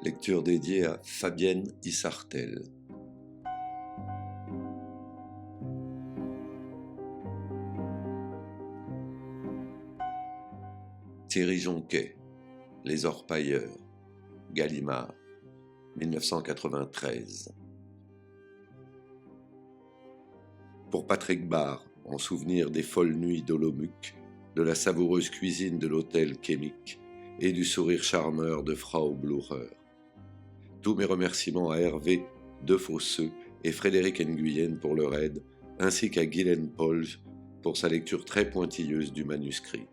Lecture dédiée à Fabienne Issartel. Thierry Jonquet, Les Orpailleurs, Gallimard, 1993. Pour Patrick Barre, en souvenir des folles nuits d'Olomouc, de la savoureuse cuisine de l'hôtel Kémique et du sourire charmeur de Frau Blucher. Tous mes remerciements à Hervé De Fosseux et Frédéric Nguyen pour leur aide, ainsi qu'à Guylaine Polge pour sa lecture très pointilleuse du manuscrit.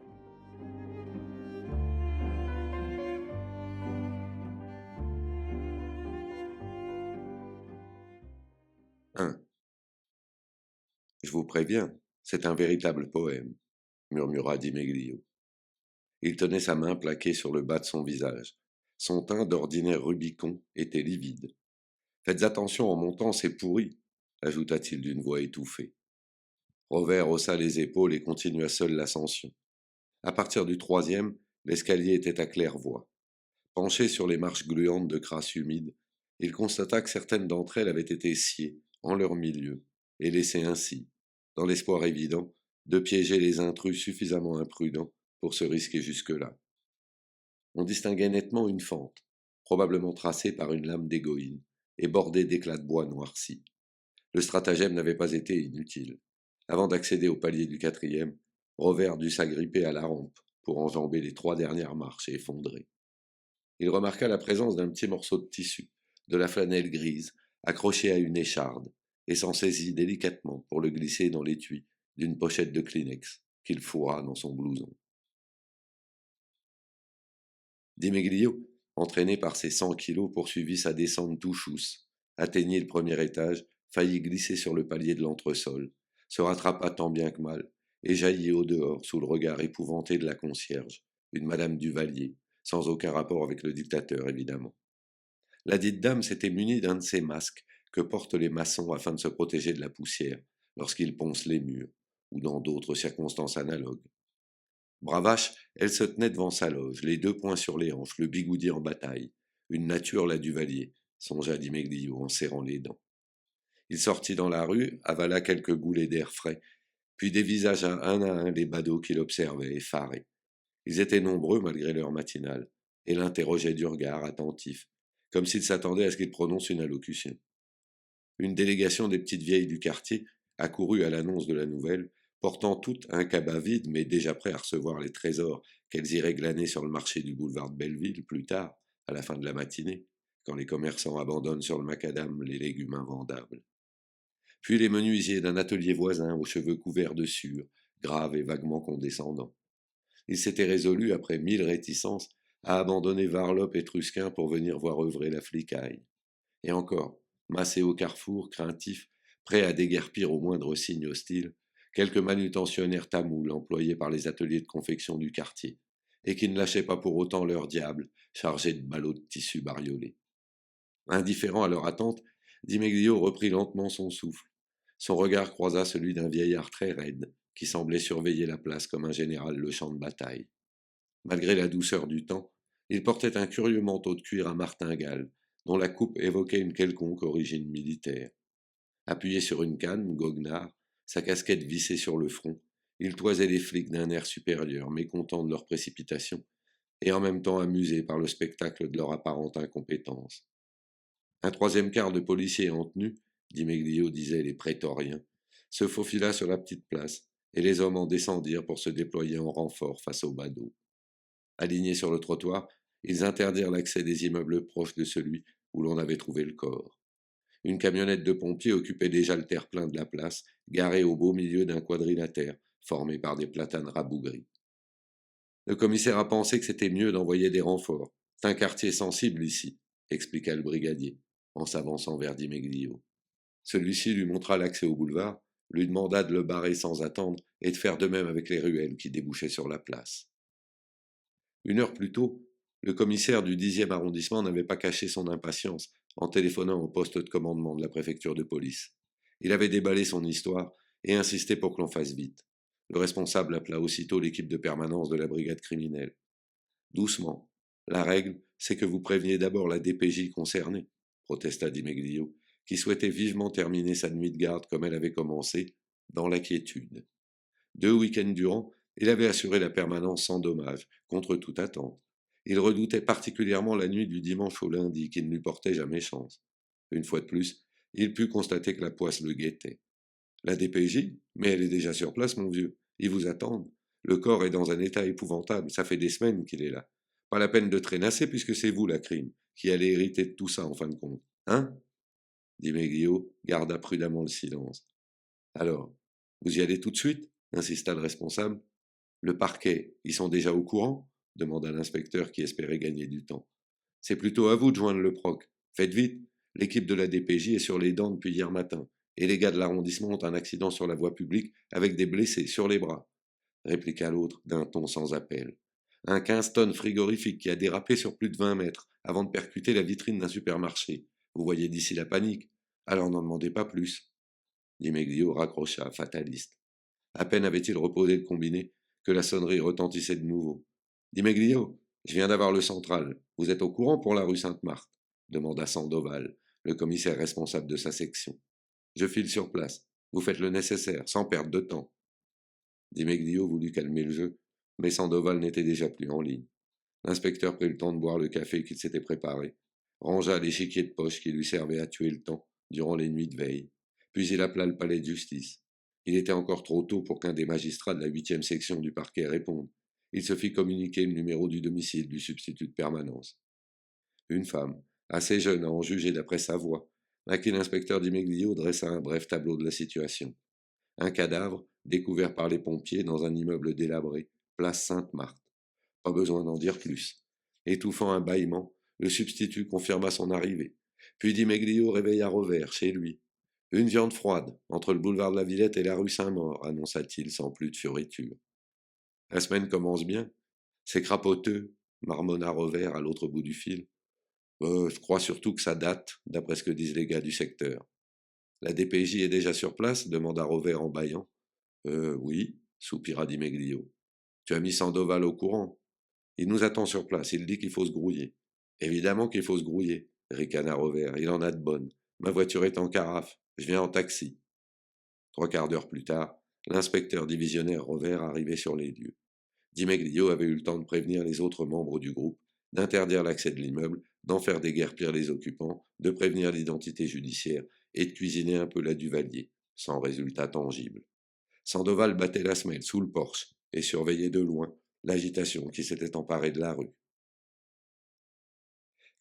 Je vous préviens, c'est un véritable poème, murmura Di Meglio. Il tenait sa main plaquée sur le bas de son visage. Son teint d'ordinaire Rubicon était livide. Faites attention en montant, c'est pourri, ajouta-t-il d'une voix étouffée. Robert haussa les épaules et continua seul l'ascension. À partir du troisième, l'escalier était à claire-voie. Penché sur les marches gluantes de crasse humide, il constata que certaines d'entre elles avaient été sciées, en leur milieu, et laissées ainsi, dans l'espoir évident de piéger les intrus suffisamment imprudents pour se risquer jusque-là. On distinguait nettement une fente, probablement tracée par une lame d'égoïne, et bordée d'éclats de bois noircis. Le stratagème n'avait pas été inutile. Avant d'accéder au palier du quatrième, Robert dut s'agripper à la rampe pour enjamber les 3 dernières marches effondrées. Il remarqua la présence d'un petit morceau de tissu, de la flanelle grise, accroché à une écharde, et s'en saisit délicatement pour le glisser dans l'étui d'une pochette de Kleenex qu'il fourra dans son blouson. Di Meglio, entraîné par ses 100 kilos, poursuivit sa descente tout chousse, atteignit le premier étage, faillit glisser sur le palier de l'entresol, se rattrapa tant bien que mal, et jaillit au dehors sous le regard épouvanté de la concierge, une madame Duvalier, sans aucun rapport avec le dictateur évidemment. La dite dame s'était munie d'un de ces masques que portent les maçons afin de se protéger de la poussière lorsqu'ils poncent les murs, ou dans d'autres circonstances analogues. Bravache, elle se tenait devant sa loge, les 2 poings sur les hanches, le bigoudi en bataille. Une nature la Duvalier, songea Di Meglio en serrant les dents. Il sortit dans la rue, avala quelques goulets d'air frais, puis dévisagea un à un les badauds qui l'observaient, effarés. Ils étaient nombreux malgré l'heure matinale, et l'interrogeaient du regard attentif, comme s'ils s'attendaient à ce qu'il prononce une allocution. Une délégation des petites vieilles du quartier accourut à l'annonce de la nouvelle, portant toutes un cabas vide, mais déjà prêt à recevoir les trésors qu'elles iraient glaner sur le marché du boulevard de Belleville plus tard, à la fin de la matinée, quand les commerçants abandonnent sur le macadam les légumes invendables. Puis les menuisiers d'un atelier voisin aux cheveux couverts de sueur, graves et vaguement condescendants. Ils s'étaient résolus, après 1000 réticences, à abandonner Varlop et Trusquin pour venir voir œuvrer la flicaille. Et encore, massés au carrefour, craintifs, prêts à déguerpir au moindre signe hostile, quelques manutentionnaires tamouls employés par les ateliers de confection du quartier, et qui ne lâchaient pas pour autant leurs diables, chargés de ballots de tissu bariolés. Indifférent à leur attente, Di Meglio reprit lentement son souffle. Son regard croisa celui d'un vieillard très raide, qui semblait surveiller la place comme un général le champ de bataille. Malgré la douceur du temps, il portait un curieux manteau de cuir à martingale, dont la coupe évoquait une quelconque origine militaire. Appuyé sur une canne, goguenard, sa casquette vissée sur le front, il toisait les flics d'un air supérieur, mécontent de leur précipitation, et en même temps amusé par le spectacle de leur apparente incompétence. Un 3e quart de policiers en tenue, Di Meglio disait les prétoriens, se faufila sur la petite place, et les hommes en descendirent pour se déployer en renfort face aux badauds. Alignés sur le trottoir, ils interdirent l'accès des immeubles proches de celui où l'on avait trouvé le corps. Une camionnette de pompiers occupait déjà le terre-plein de la place, garée au beau milieu d'un quadrilatère, formé par des platanes rabougris. Le commissaire a pensé que c'était mieux d'envoyer des renforts. C'est un quartier sensible ici, expliqua le brigadier, en s'avançant vers Di Meglio. Celui-ci lui montra l'accès au boulevard, lui demanda de le barrer sans attendre et de faire de même avec les ruelles qui débouchaient sur la place. 1 heure plus tôt, le commissaire du 10e arrondissement n'avait pas caché son impatience en téléphonant au poste de commandement de la préfecture de police. Il avait déballé son histoire et insisté pour que l'on fasse vite. Le responsable appela aussitôt l'équipe de permanence de la brigade criminelle. Doucement, La règle, c'est que vous préveniez d'abord la DPJ concernée, protesta Di Meglio, qui souhaitait vivement terminer sa nuit de garde comme elle avait commencé, dans la quiétude. 2 week-ends durant, il avait assuré la permanence sans dommage, contre toute attente. Il redoutait particulièrement la nuit du dimanche au lundi, qui ne lui portait jamais chance. Une fois de plus, il put constater que la poisse le guettait. La DPJ? Mais elle est déjà sur place, mon vieux. Ils vous attendent. Le corps est dans un état épouvantable. Ça fait des semaines qu'il est là. Pas la peine de traînasser puisque c'est vous, la crime, qui allez hériter de tout ça en fin de compte. Hein? Dit Meglio, garda prudemment le silence. Alors, vous y allez tout de suite? Insista le responsable. Le parquet, ils sont déjà au courant? Demanda l'inspecteur qui espérait gagner du temps. C'est plutôt à vous de joindre le proc. Faites vite. L'équipe de la DPJ est sur les dents depuis hier matin, et les gars de l'arrondissement ont un accident sur la voie publique avec des blessés sur les bras, répliqua l'autre d'un ton sans appel. Un 15 tonnes frigorifique qui a dérapé sur plus de 20 mètres avant de percuter la vitrine d'un supermarché. Vous voyez d'ici la panique. Alors n'en demandez pas plus. Dimeglio raccrocha, fataliste. À peine avait-il reposé le combiné que la sonnerie retentissait de nouveau. Dimeglio, je viens d'avoir le central. Vous êtes au courant pour la rue Sainte-Marthe demanda Sandoval, le commissaire responsable de sa section. Je file sur place. Vous faites le nécessaire, sans perdre de temps. Dimeglio voulut calmer le jeu, mais Sandoval n'était déjà plus en ligne. L'inspecteur prit le temps de boire le café qu'il s'était préparé, rangea l'échiquier de poche qui lui servait à tuer le temps durant les nuits de veille, puis il appela le palais de justice. Il était encore trop tôt pour qu'un des magistrats de la 8e section du parquet réponde. Il se fit communiquer le numéro du domicile du substitut de permanence. Une femme, assez jeune à en juger d'après sa voix, à qui l'inspecteur Dimeglio dressa un bref tableau de la situation. Un cadavre, découvert par les pompiers dans un immeuble délabré, place Sainte-Marthe. Pas besoin d'en dire plus. Étouffant un bâillement, le substitut confirma son arrivée. Puis Dimeglio réveilla Rovère chez lui. Une viande froide, entre le boulevard de la Villette et la rue Saint-Maur, annonça-t-il sans plus de fioriture. La semaine commence bien. C'est crapoteux, marmonna Rovère à l'autre bout du fil. Je crois surtout que ça date, d'après ce que disent les gars du secteur. La DPJ est déjà sur place demanda Rovère en bâillant. Oui, soupira Dimeglio. Tu as mis Sandoval au courant. Il nous attend sur place, il dit qu'il faut se grouiller. Évidemment qu'il faut se grouiller, ricana Rovère, il en a de bonnes. Ma voiture est en carafe, je viens en taxi. 3 quarts d'heure plus tard, l'inspecteur divisionnaire Rovère arrivait sur les lieux. Dimeglio avait eu le temps de prévenir les autres membres du groupe, d'interdire l'accès de l'immeuble, d'en faire déguerpir les occupants, de prévenir l'identité judiciaire et de cuisiner un peu la Duvalier, sans résultat tangible. Sandoval battait la semelle sous le porche et surveillait de loin l'agitation qui s'était emparée de la rue.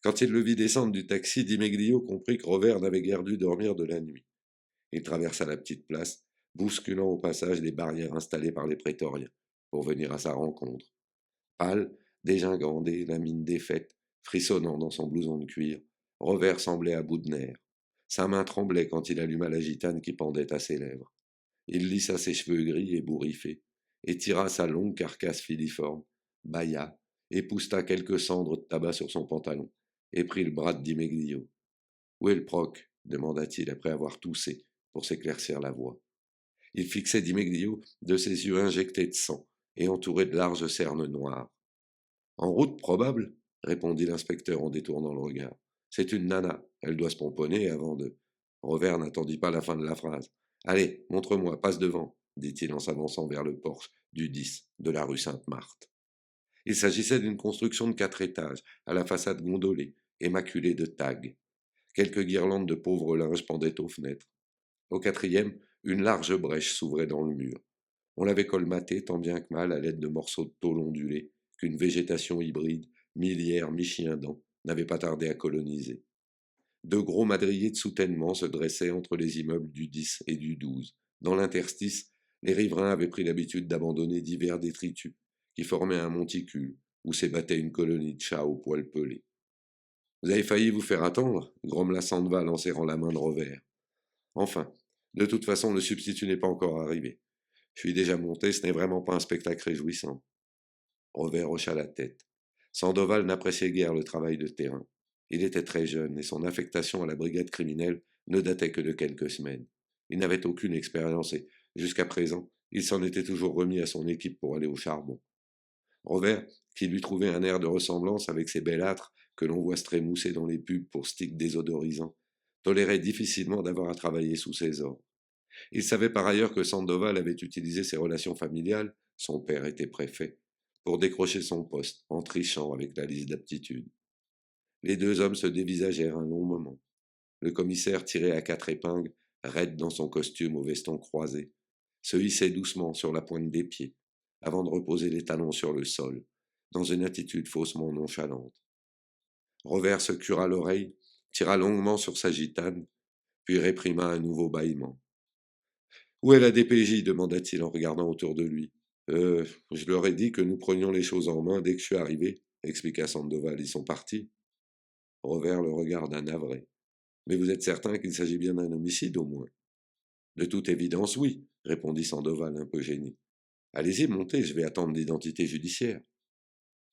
Quand il le vit descendre du taxi, Dimeglio comprit que Rovère n'avait guère dû dormir de la nuit. Il traversa la petite place, bousculant au passage les barrières installées par les prétoriens pour venir à sa rencontre. Pâle, dégingandé, la mine défaite, frissonnant dans son blouson de cuir, Rovère semblait à bout de nerfs. Sa main tremblait quand il alluma la gitane qui pendait à ses lèvres. Il lissa ses cheveux gris et bourriffés, étira sa longue carcasse filiforme, bâilla, épousta quelques cendres de tabac sur son pantalon, et prit le bras de Dimeglio. Où est le proc demanda-t-il après avoir toussé pour s'éclaircir la voix. Il fixait Dimeglio de ses yeux injectés de sang et entourés de larges cernes noires. En route, probable, répondit l'inspecteur en détournant le regard. C'est une nana, elle doit se pomponner avant de. Rovère n'attendit pas la fin de la phrase. Allez, montre-moi, passe devant, dit-il en s'avançant vers le porche du 10 de la rue Sainte-Marthe. Il s'agissait d'une construction de 4 étages, à la façade gondolée, et maculée de tags. Quelques guirlandes de pauvres linges pendaient aux fenêtres. Au 4e, une large brèche s'ouvrait dans le mur. On l'avait colmaté tant bien que mal à l'aide de morceaux de tôle ondulés qu'une végétation hybride, mi-lierre, mi-chien dent, n'avait pas tardé à coloniser. De gros madriers de soutènement se dressaient entre les immeubles du 10 et du 12. Dans l'interstice, les riverains avaient pris l'habitude d'abandonner divers détritus, qui formaient un monticule, où s'ébattait une colonie de chats aux poils pelés. Vous avez failli vous faire attendre, grommela Sandoval en serrant la main de Rovère. Enfin, de toute façon, le substitut n'est pas encore arrivé. Je suis déjà monté, ce n'est vraiment pas un spectacle réjouissant. Rovère hocha la tête. Sandoval n'appréciait guère le travail de terrain. Il était très jeune et son affectation à la brigade criminelle ne datait que de quelques semaines. Il n'avait aucune expérience et, jusqu'à présent, il s'en était toujours remis à son équipe pour aller au charbon. Rovère, qui lui trouvait un air de ressemblance avec ces bellâtres que l'on voit se trémousser dans les pubs pour sticks désodorisants, tolérait difficilement d'avoir à travailler sous ses ordres. Il savait par ailleurs que Sandoval avait utilisé ses relations familiales, son père était préfet, pour décrocher son poste, en trichant avec la liste d'aptitudes. Les deux hommes se dévisagèrent un long moment. Le commissaire tirait à quatre épingles, raide dans son costume au veston croisé, se hissait doucement sur la pointe des pieds, avant de reposer les talons sur le sol, dans une attitude faussement nonchalante. Rovère se cura l'oreille, tira longuement sur sa gitane, puis réprima un nouveau bâillement. Où est la DPJ demanda-t-il en regardant autour de lui. Je leur ai dit que nous prenions les choses en main dès que je suis arrivé, expliqua Sandoval. Ils sont partis. Rovère le regarda navré. Mais vous êtes certain qu'il s'agit bien d'un homicide au moins? De toute évidence, oui, répondit Sandoval un peu gêné. Allez-y, montez, je vais attendre l'identité judiciaire.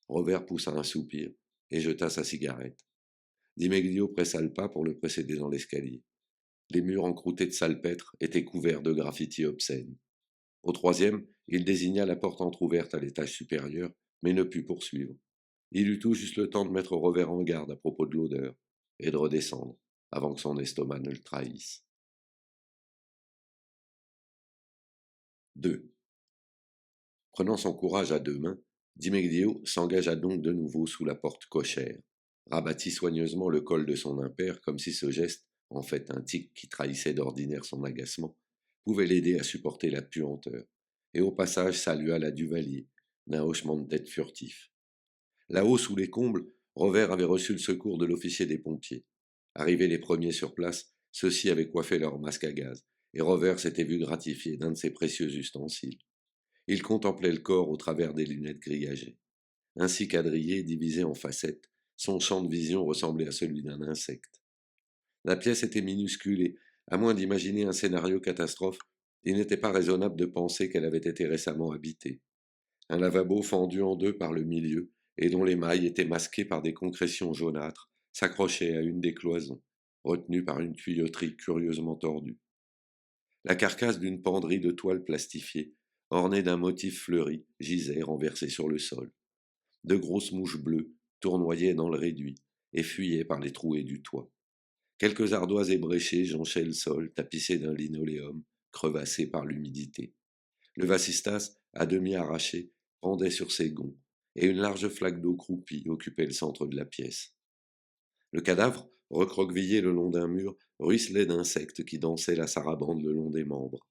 Rovère poussa un soupir et jeta sa cigarette. Dimeglio pressa le pas pour le précéder dans l'escalier. Les murs encroutés de salpêtre étaient couverts de graffitis obscènes. Au troisième, il désigna la porte entr'ouverte à l'étage supérieur, mais ne put poursuivre. Il eut tout juste le temps de mettre Rovère en garde à propos de l'odeur et de redescendre avant que son estomac ne le trahisse. 2. Prenant son courage à deux mains, Dimeglio s'engagea donc de nouveau sous la porte cochère, rabattit soigneusement le col de son impair comme si ce geste, en fait un tic qui trahissait d'ordinaire son agacement, pouvait l'aider à supporter la puanteur, et au passage salua la Duvalier, d'un hochement de tête furtif. Là-haut, sous les combles, Rovère avait reçu le secours de l'officier des pompiers. Arrivés les premiers sur place, ceux-ci avaient coiffé leur masque à gaz, et Rovère s'était vu gratifié d'un de ses précieux ustensiles. Il contemplait le corps au travers des lunettes grillagées. Ainsi quadrillé, divisé en facettes, son champ de vision ressemblait à celui d'un insecte. La pièce était minuscule et, à moins d'imaginer un scénario catastrophe, il n'était pas raisonnable de penser qu'elle avait été récemment habitée. Un lavabo fendu en deux par le milieu, et dont les mailles étaient masquées par des concrétions jaunâtres, s'accrochait à une des cloisons, retenue par une tuyauterie curieusement tordue. La carcasse d'une penderie de toile plastifiée, ornée d'un motif fleuri, gisait renversée sur le sol. De grosses mouches bleues tournoyaient dans le réduit et fuyaient par les trouées du toit. Quelques ardoises ébréchées jonchaient le sol, tapissé d'un linoléum, crevassé par l'humidité. Le vasistas, à demi arraché, pendait sur ses gonds, et une large flaque d'eau croupie occupait le centre de la pièce. Le cadavre, recroquevillé le long d'un mur, ruisselait d'insectes qui dansaient la sarabande le long des membres.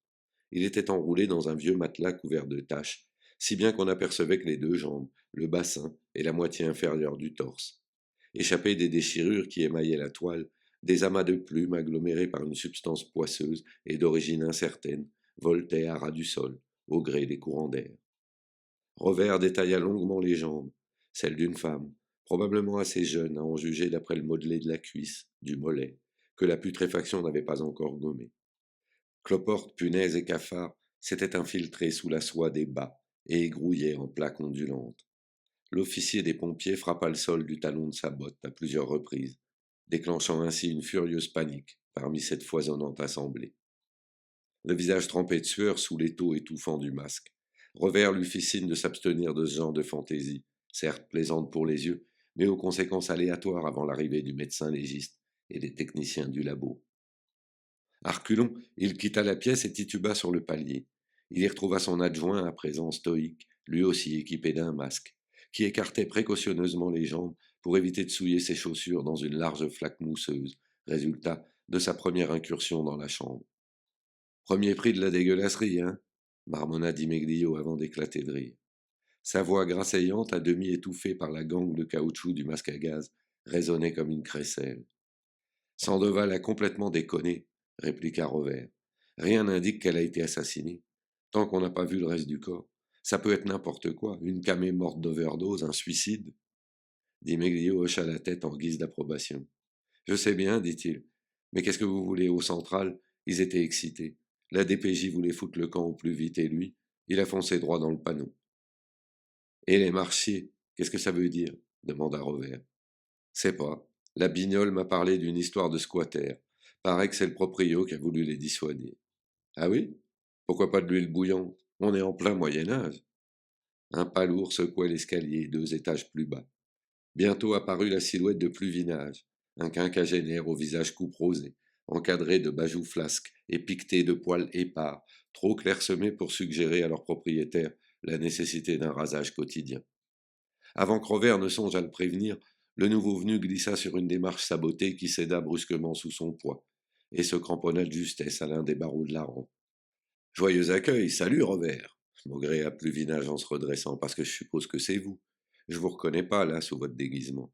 Il était enroulé dans un vieux matelas couvert de taches, si bien qu'on apercevait que les deux jambes, le bassin et la moitié inférieure du torse. Échappés des déchirures qui émaillaient la toile, des amas de plumes agglomérés par une substance poisseuse et d'origine incertaine voltaient à ras du sol, au gré des courants d'air. Rovère détailla longuement les jambes, celles d'une femme, probablement assez jeune à en juger d'après le modelé de la cuisse, du mollet, que la putréfaction n'avait pas encore gommé. Cloportes, punaises et cafards s'étaient infiltrés sous la soie des bas et égrouillaient en plaques ondulantes. L'officier des pompiers frappa le sol du talon de sa botte à plusieurs reprises, déclenchant ainsi une furieuse panique parmi cette foisonnante assemblée. Le visage trempé de sueur sous l'étau étouffant du masque, Rovère lui fit signe de s'abstenir de ce genre de fantaisie, certes plaisante pour les yeux, mais aux conséquences aléatoires avant l'arrivée du médecin légiste et des techniciens du labo. À reculons, il quitta la pièce et tituba sur le palier. Il y retrouva son adjoint à présent stoïque, lui aussi équipé d'un masque, qui écartait précautionneusement les jambes pour éviter de souiller ses chaussures dans une large flaque mousseuse, résultat de sa première incursion dans la chambre. Premier prix de la dégueulasserie, hein marmonna Dimeglio avant d'éclater de rire. Sa voix grasseillante, à demi étouffée par la gangue de caoutchouc du masque à gaz, résonnait comme une crécelle. Sandoval a complètement déconné, répliqua Rovère. Rien n'indique qu'elle a été assassinée. Tant qu'on n'a pas vu le reste du corps. Ça peut être n'importe quoi, une camée morte d'overdose, un suicide. Dimeglio hocha la tête en guise d'approbation. Je sais bien, dit-il. Mais qu'est-ce que vous voulez au central? Ils étaient excités. La DPJ voulait foutre le camp au plus vite et lui, il a foncé droit dans le panneau. Et les marchiers, qu'est-ce que ça veut dire? Demanda Rovère. C'est pas. La Bignole m'a parlé d'une histoire de squatter. Paraît que c'est le proprio qui a voulu les dissuader. Ah oui? Pourquoi pas de l'huile bouillante? On est en plein Moyen-Âge. Un pas lourd secouait l'escalier 2 étages plus bas. Bientôt apparut la silhouette de Pluvinage, un quinquagénaire au visage couperosé, encadré de bajoux flasques et piqueté de poils épars, trop clairsemés pour suggérer à leur propriétaire la nécessité d'un rasage quotidien. Avant que Rover ne songe à le prévenir, le nouveau venu glissa sur une démarche sabotée qui céda brusquement sous son poids, et se cramponna de justesse à l'un des barreaux de la rampe. Joyeux accueil, salut Rover, maugréa Pluvinage en se redressant, parce que je suppose que c'est vous. Je vous reconnais pas là sous votre déguisement.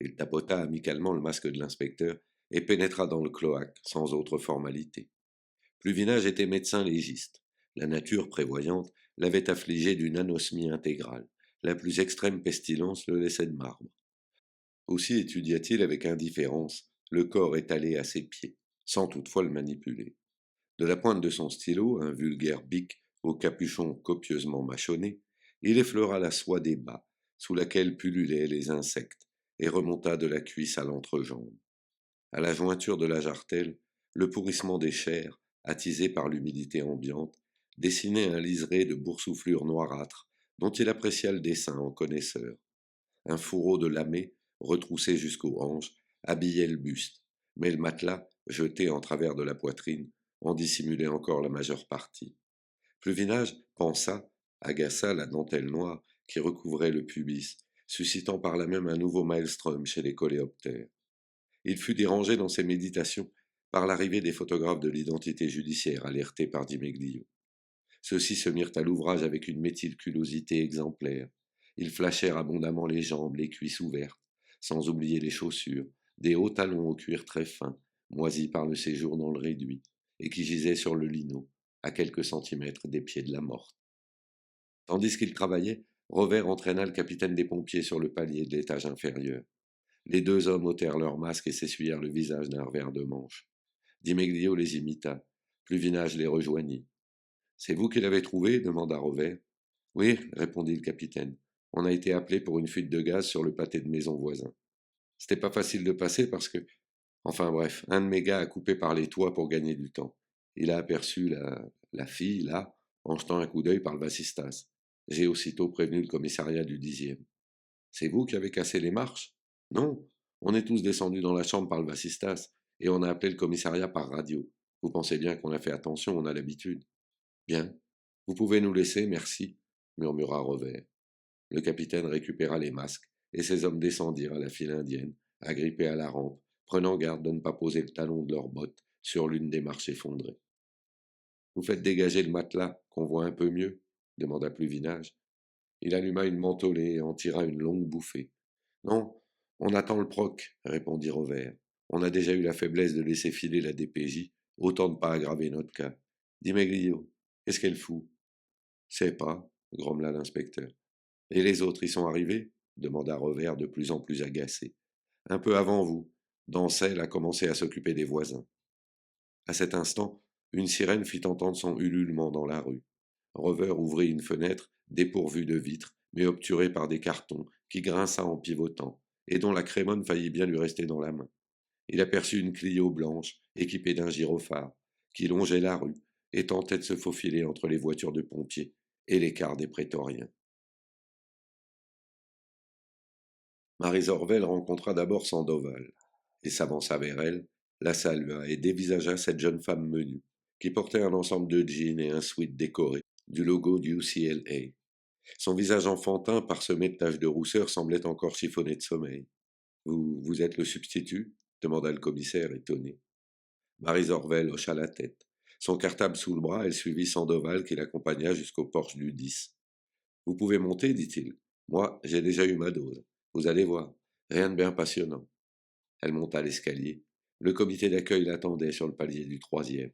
Il tapota amicalement le masque de l'inspecteur et pénétra dans le cloaque sans autre formalité. Pluvinage était médecin légiste. La nature prévoyante l'avait affligé d'une anosmie intégrale. La plus extrême pestilence le laissait de marbre. Aussi étudia-t-il avec indifférence le corps étalé à ses pieds, sans toutefois le manipuler. De la pointe de son stylo, un vulgaire bic au capuchon copieusement mâchonné, il effleura la soie des bas, sous laquelle pullulaient les insectes, et remonta de la cuisse à l'entrejambe. À la jointure de la jartelle, le pourrissement des chairs, attisé par l'humidité ambiante, dessinait un liseré de boursouflures noirâtres, dont il apprécia le dessin en connaisseur. Un fourreau de lamé, retroussé jusqu'aux hanches, habillait le buste, mais le matelas, jeté en travers de la poitrine, en dissimulait encore la majeure partie. Pluvinage pensa, agaça la dentelle noire qui recouvrait le pubis, suscitant par là même un nouveau maelstrom chez les coléoptères. Il fut dérangé dans ses méditations par l'arrivée des photographes de l'identité judiciaire alertés par Dimeglio. Ceux-ci se mirent à l'ouvrage avec une méticulosité exemplaire. Ils flashèrent abondamment les jambes, les cuisses ouvertes, sans oublier les chaussures, des hauts talons au cuir très fin, moisis par le séjour dans le réduit, et qui gisaient sur le lino, à quelques centimètres des pieds de la morte. Tandis qu'il travaillait, Rover entraîna le capitaine des pompiers sur le palier de l'étage inférieur. Les deux hommes ôtèrent leurs masques et s'essuyèrent le visage d'un revers de manche. Dimeglio les imita. Pluvinage les rejoignit. C'est vous qui l'avez trouvé demanda Rover. Oui, répondit le capitaine. On a été appelé pour une fuite de gaz sur le pâté de maison voisin. C'était pas facile de passer parce que. Enfin bref, un de mes gars a coupé par les toits pour gagner du temps. Il a aperçu la fille, là, en jetant un coup d'œil par le vasistas. J'ai aussitôt prévenu le commissariat du 10e. C'est vous qui avez cassé les marches? Non, on est tous descendus dans la chambre par le vasistas et on a appelé le commissariat par radio. Vous pensez bien qu'on a fait attention, on a l'habitude. Bien. Vous pouvez nous laisser, merci, murmura Rover. Le capitaine récupéra les masques, et ses hommes descendirent à la file indienne, agrippés à la rampe, prenant garde de ne pas poser le talon de leurs bottes sur l'une des marches effondrées. Vous faites dégager le matelas, qu'on voit un peu mieux demanda Pluvinage. Il alluma une mentholée et en tira une longue bouffée. Non, on attend le proc, répondit Rover. On a déjà eu la faiblesse de laisser filer la DPJ, autant ne pas aggraver notre cas. Dis Maglio, qu'est-ce qu'elle fout? Sais pas, grommela l'inspecteur. Et les autres y sont arrivés? Demanda Rover de plus en plus agacé. Un peu avant vous. Dancel a commencé à s'occuper des voisins. À cet instant, une sirène fit entendre son ululement dans la rue. Rover ouvrit une fenêtre dépourvue de vitres, mais obturée par des cartons, qui grinça en pivotant, et dont la crémone faillit bien lui rester dans la main. Il aperçut une Clio blanche, équipée d'un gyrophare, qui longeait la rue et tentait de se faufiler entre les voitures de pompiers et les cars des prétoriens. Marie Orvel rencontra d'abord Sandoval, et s'avança vers elle, la salua et dévisagea cette jeune femme menue, qui portait un ensemble de jeans et un sweat décoré, du logo du UCLA. Son visage enfantin, parsemé de taches de rousseur, semblait encore chiffonné de sommeil. Vous êtes le substitut demanda le commissaire, étonné. Marie Orvel hocha la tête. Son cartable sous le bras, elle suivit Sandoval qui l'accompagna jusqu'au porche du 10. Vous pouvez monter, dit-il. Moi, j'ai déjà eu ma dose. Vous allez voir. Rien de bien passionnant. Elle monta l'escalier. Le comité d'accueil l'attendait sur le palier du 3e.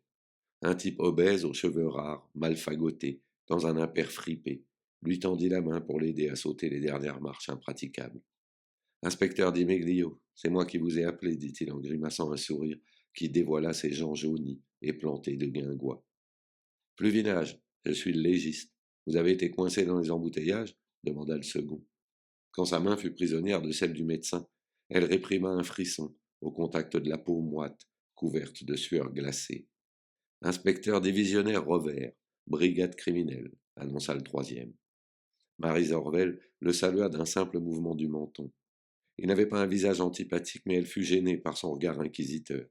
Un type obèse aux cheveux rares, mal fagotés, dans un impair fripé, lui tendit la main pour l'aider à sauter les dernières marches impraticables. Inspecteur Di Meglio, c'est moi qui vous ai appelé, dit-il en grimaçant un sourire qui dévoila ses jambes jaunies et plantées de guingois. Pluvinage, je suis le légiste. Vous avez été coincé dans les embouteillages demanda le second. Quand sa main fut prisonnière de celle du médecin, elle réprima un frisson au contact de la peau moite, couverte de sueur glacée. Inspecteur divisionnaire Rover, brigade criminelle, annonça le 3e. Marie Orvel le salua d'un simple mouvement du menton. Il n'avait pas un visage antipathique, mais elle fut gênée par son regard inquisiteur.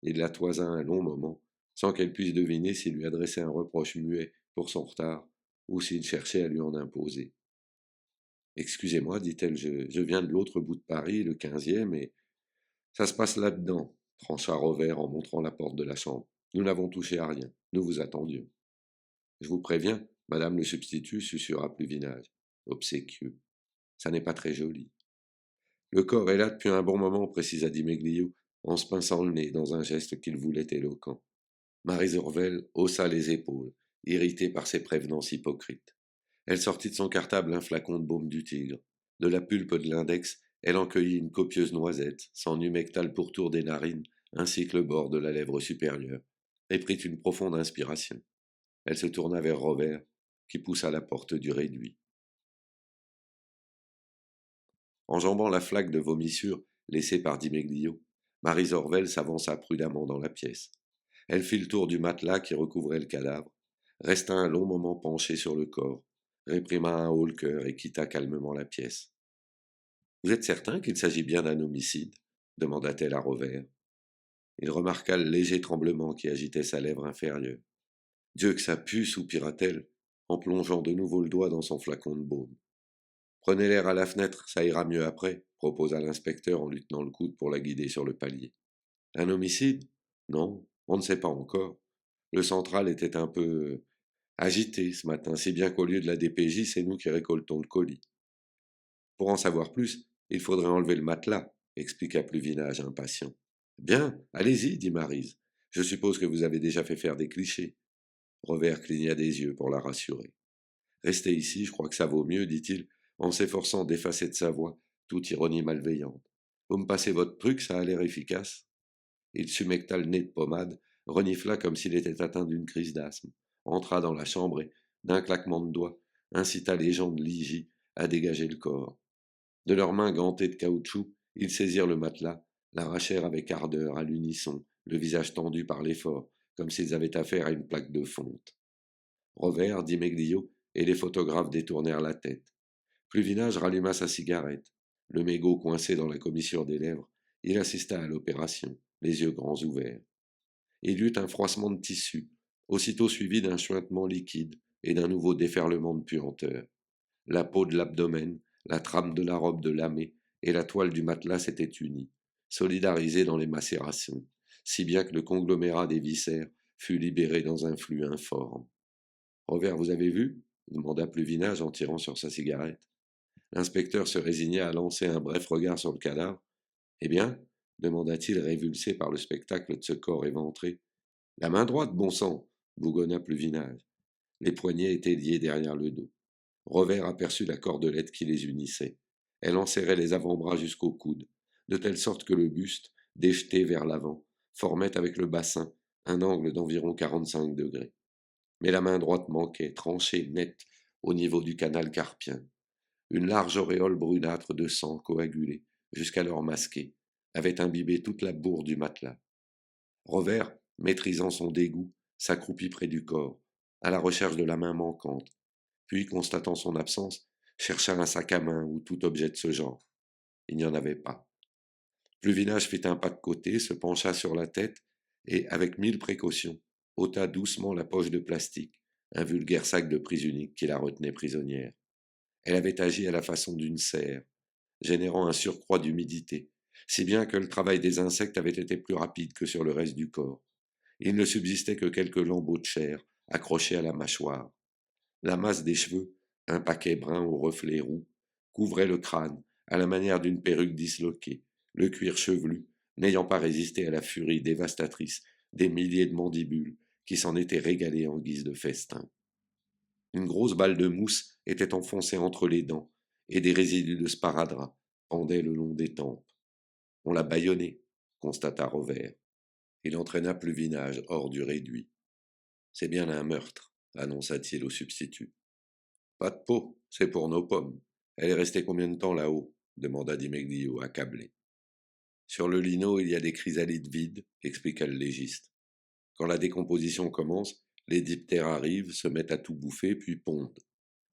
Il la toisa un long moment, sans qu'elle puisse deviner s'il lui adressait un reproche muet pour son retard, ou s'il cherchait à lui en imposer. Excusez-moi, dit-elle, je viens de l'autre bout de Paris, le 15e, et ça se passe là-dedans, trancha Rovère en montrant la porte de la chambre. Nous n'avons touché à rien, nous vous attendions. Je vous préviens, madame le substitut, susurra Pluvinage, obséquieux. Ça n'est pas très joli. Le corps est là depuis un bon moment, précisa Dimeglio, en se pinçant le nez dans un geste qu'il voulait éloquent. Marie Zorvel haussa les épaules, irritée par ces prévenances hypocrites. Elle sortit de son cartable un flacon de baume du tigre. De la pulpe de l'index, elle en cueillit une copieuse noisette, s'en humecta le pourtour des narines, ainsi que le bord de la lèvre supérieure, et prit une profonde inspiration. Elle se tourna vers Robert, qui poussa la porte du réduit. Enjambant la flaque de vomissure laissée par Dimeglio, Marie Zorvel s'avança prudemment dans la pièce. Elle fit le tour du matelas qui recouvrait le cadavre, resta un long moment penchée sur le corps, réprima un haut-le-cœur et quitta calmement la pièce. Vous êtes certain qu'il s'agit bien d'un homicide demanda-t-elle à Rovère. Il remarqua le léger tremblement qui agitait sa lèvre inférieure. Dieu que ça pue, soupira-t-elle, en plongeant de nouveau le doigt dans son flacon de baume. Prenez l'air à la fenêtre, ça ira mieux après, proposa l'inspecteur en lui tenant le coude pour la guider sur le palier. Un homicide? Non, on ne sait pas encore. Le central était un peu agité ce matin, si bien qu'au lieu de la DPJ, c'est nous qui récoltons le colis. Pour en savoir plus, il faudrait enlever le matelas, expliqua Pluvinage impatient. Bien, allez-y, dit Maryse. Je suppose que vous avez déjà fait faire des clichés. Revers cligna des yeux pour la rassurer. Restez ici, je crois que ça vaut mieux, dit-il, en s'efforçant d'effacer de sa voix toute ironie malveillante. Vous me passez votre truc, ça a l'air efficace. Il s'humecta le nez de pommade, renifla comme s'il était atteint d'une crise d'asthme, entra dans la chambre et, d'un claquement de doigts, incita les gens de Ligy à dégager le corps. De leurs mains gantées de caoutchouc, ils saisirent le matelas, l'arrachèrent avec ardeur à l'unisson, le visage tendu par l'effort, comme s'ils avaient affaire à une plaque de fonte. Rovère, dit Meglio, et les photographes détournèrent la tête. Pluvinage ralluma sa cigarette. Le mégot coincé dans la commissure des lèvres, il assista à l'opération, les yeux grands ouverts. Il y eut un froissement de tissu, aussitôt suivi d'un chuintement liquide et d'un nouveau déferlement de puanteur. La peau de l'abdomen, la trame de la robe de lamé et la toile du matelas s'étaient unies, solidarisées dans les macérations, si bien que le conglomérat des viscères fut libéré dans un flux informe. Robert, vous avez vu demanda Pluvinage en tirant sur sa cigarette. L'inspecteur se résigna à lancer un bref regard sur le cadavre. Eh bien demanda-t-il révulsé par le spectacle de ce corps éventré. La main droite, bon sang bougonna Pluvinage. Les poignets étaient liés derrière le dos. Rovère aperçut la cordelette qui les unissait. Elle enserrait les avant-bras jusqu'au coude, de telle sorte que le buste, déjeté vers l'avant, formait avec le bassin un angle d'environ 45 degrés. Mais la main droite manquait, tranchée, nette, au niveau du canal carpien. Une large auréole brunâtre de sang coagulé, jusqu'alors masqué, avait imbibé toute la bourre du matelas. Rovère, maîtrisant son dégoût, s'accroupit près du corps, à la recherche de la main manquante, puis, constatant son absence, chercha un sac à main ou tout objet de ce genre. Il n'y en avait pas. Pluvinage fit un pas de côté, se pencha sur la tête et, avec 1000 précautions, ôta doucement la poche de plastique, un vulgaire sac de prise unique qui la retenait prisonnière. Elle avait agi à la façon d'une serre, générant un surcroît d'humidité, si bien que le travail des insectes avait été plus rapide que sur le reste du corps. Il ne subsistait que quelques lambeaux de chair accrochés à la mâchoire. La masse des cheveux, un paquet brun aux reflets roux, couvrait le crâne à la manière d'une perruque disloquée, le cuir chevelu n'ayant pas résisté à la furie dévastatrice des milliers de mandibules qui s'en étaient régalées en guise de festin. Une grosse balle de mousse était enfoncée entre les dents, et des résidus de sparadrap pendaient le long des tempes. On l'a bâillonné, constata Rovère. Il entraîna Pluvinage hors du réduit. C'est bien un meurtre, annonça-t-il au substitut. Pas de peau, c'est pour nos pommes. Elle est restée combien de temps là-haut demanda Dimeglio, accablé. Sur le lino, il y a des chrysalides vides, expliqua le légiste. Quand la décomposition commence, les diptères arrivent, se mettent à tout bouffer, puis pondent.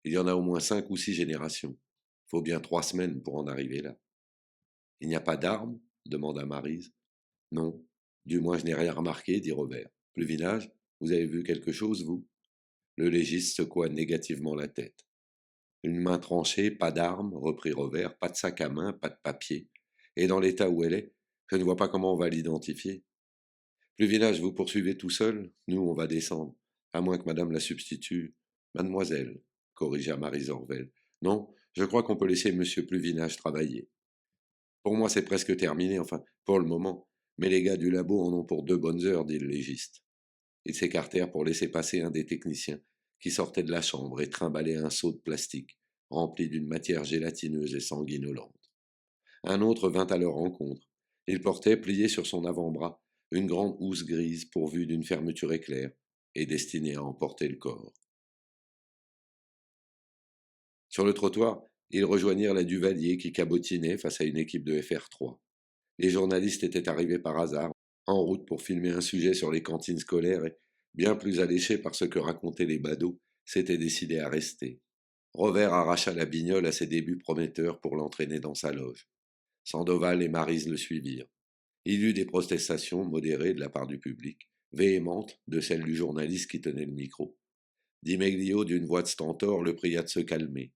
Il y en a au moins 5 ou 6 générations. Faut bien 3 semaines pour en arriver là. Il n'y a pas d'armes demanda Maryse. Non. Du moins je n'ai rien remarqué, dit Robert. Pluvinage, vous avez vu quelque chose, vous? Le légiste secoua négativement la tête. Une main tranchée, pas d'armes, reprit Robert, pas de sac à main, pas de papier. Et dans l'état où elle est, je ne vois pas comment on va l'identifier. Pluvinage, vous poursuivez tout seul? Nous, on va descendre. À moins que madame la substitue. Mademoiselle, corrigea Marie Orvel. Non, je crois qu'on peut laisser monsieur Pluvinage travailler. Pour moi, c'est presque terminé, enfin, pour le moment. Mais les gars du labo en ont pour 2 bonnes heures, dit le légiste. Ils s'écartèrent pour laisser passer un des techniciens, qui sortait de la chambre et trimbalait un seau de plastique, rempli d'une matière gélatineuse et sanguinolente. Un autre vint à leur rencontre. Il portait, plié sur son avant-bras, une grande housse grise pourvue d'une fermeture éclair et destinée à emporter le corps. Sur le trottoir, ils rejoignirent la Duvalier qui cabotinait face à une équipe de FR3. Les journalistes étaient arrivés par hasard, en route pour filmer un sujet sur les cantines scolaires et, bien plus alléchés par ce que racontaient les badauds, s'étaient décidés à rester. Rover arracha la bignole à ses débuts prometteurs pour l'entraîner dans sa loge. Sandoval et Maryse le suivirent. Il y eut des protestations modérées de la part du public, véhémentes de celles du journaliste qui tenait le micro. Dimeglio, d'une voix de stentor, le pria de se calmer.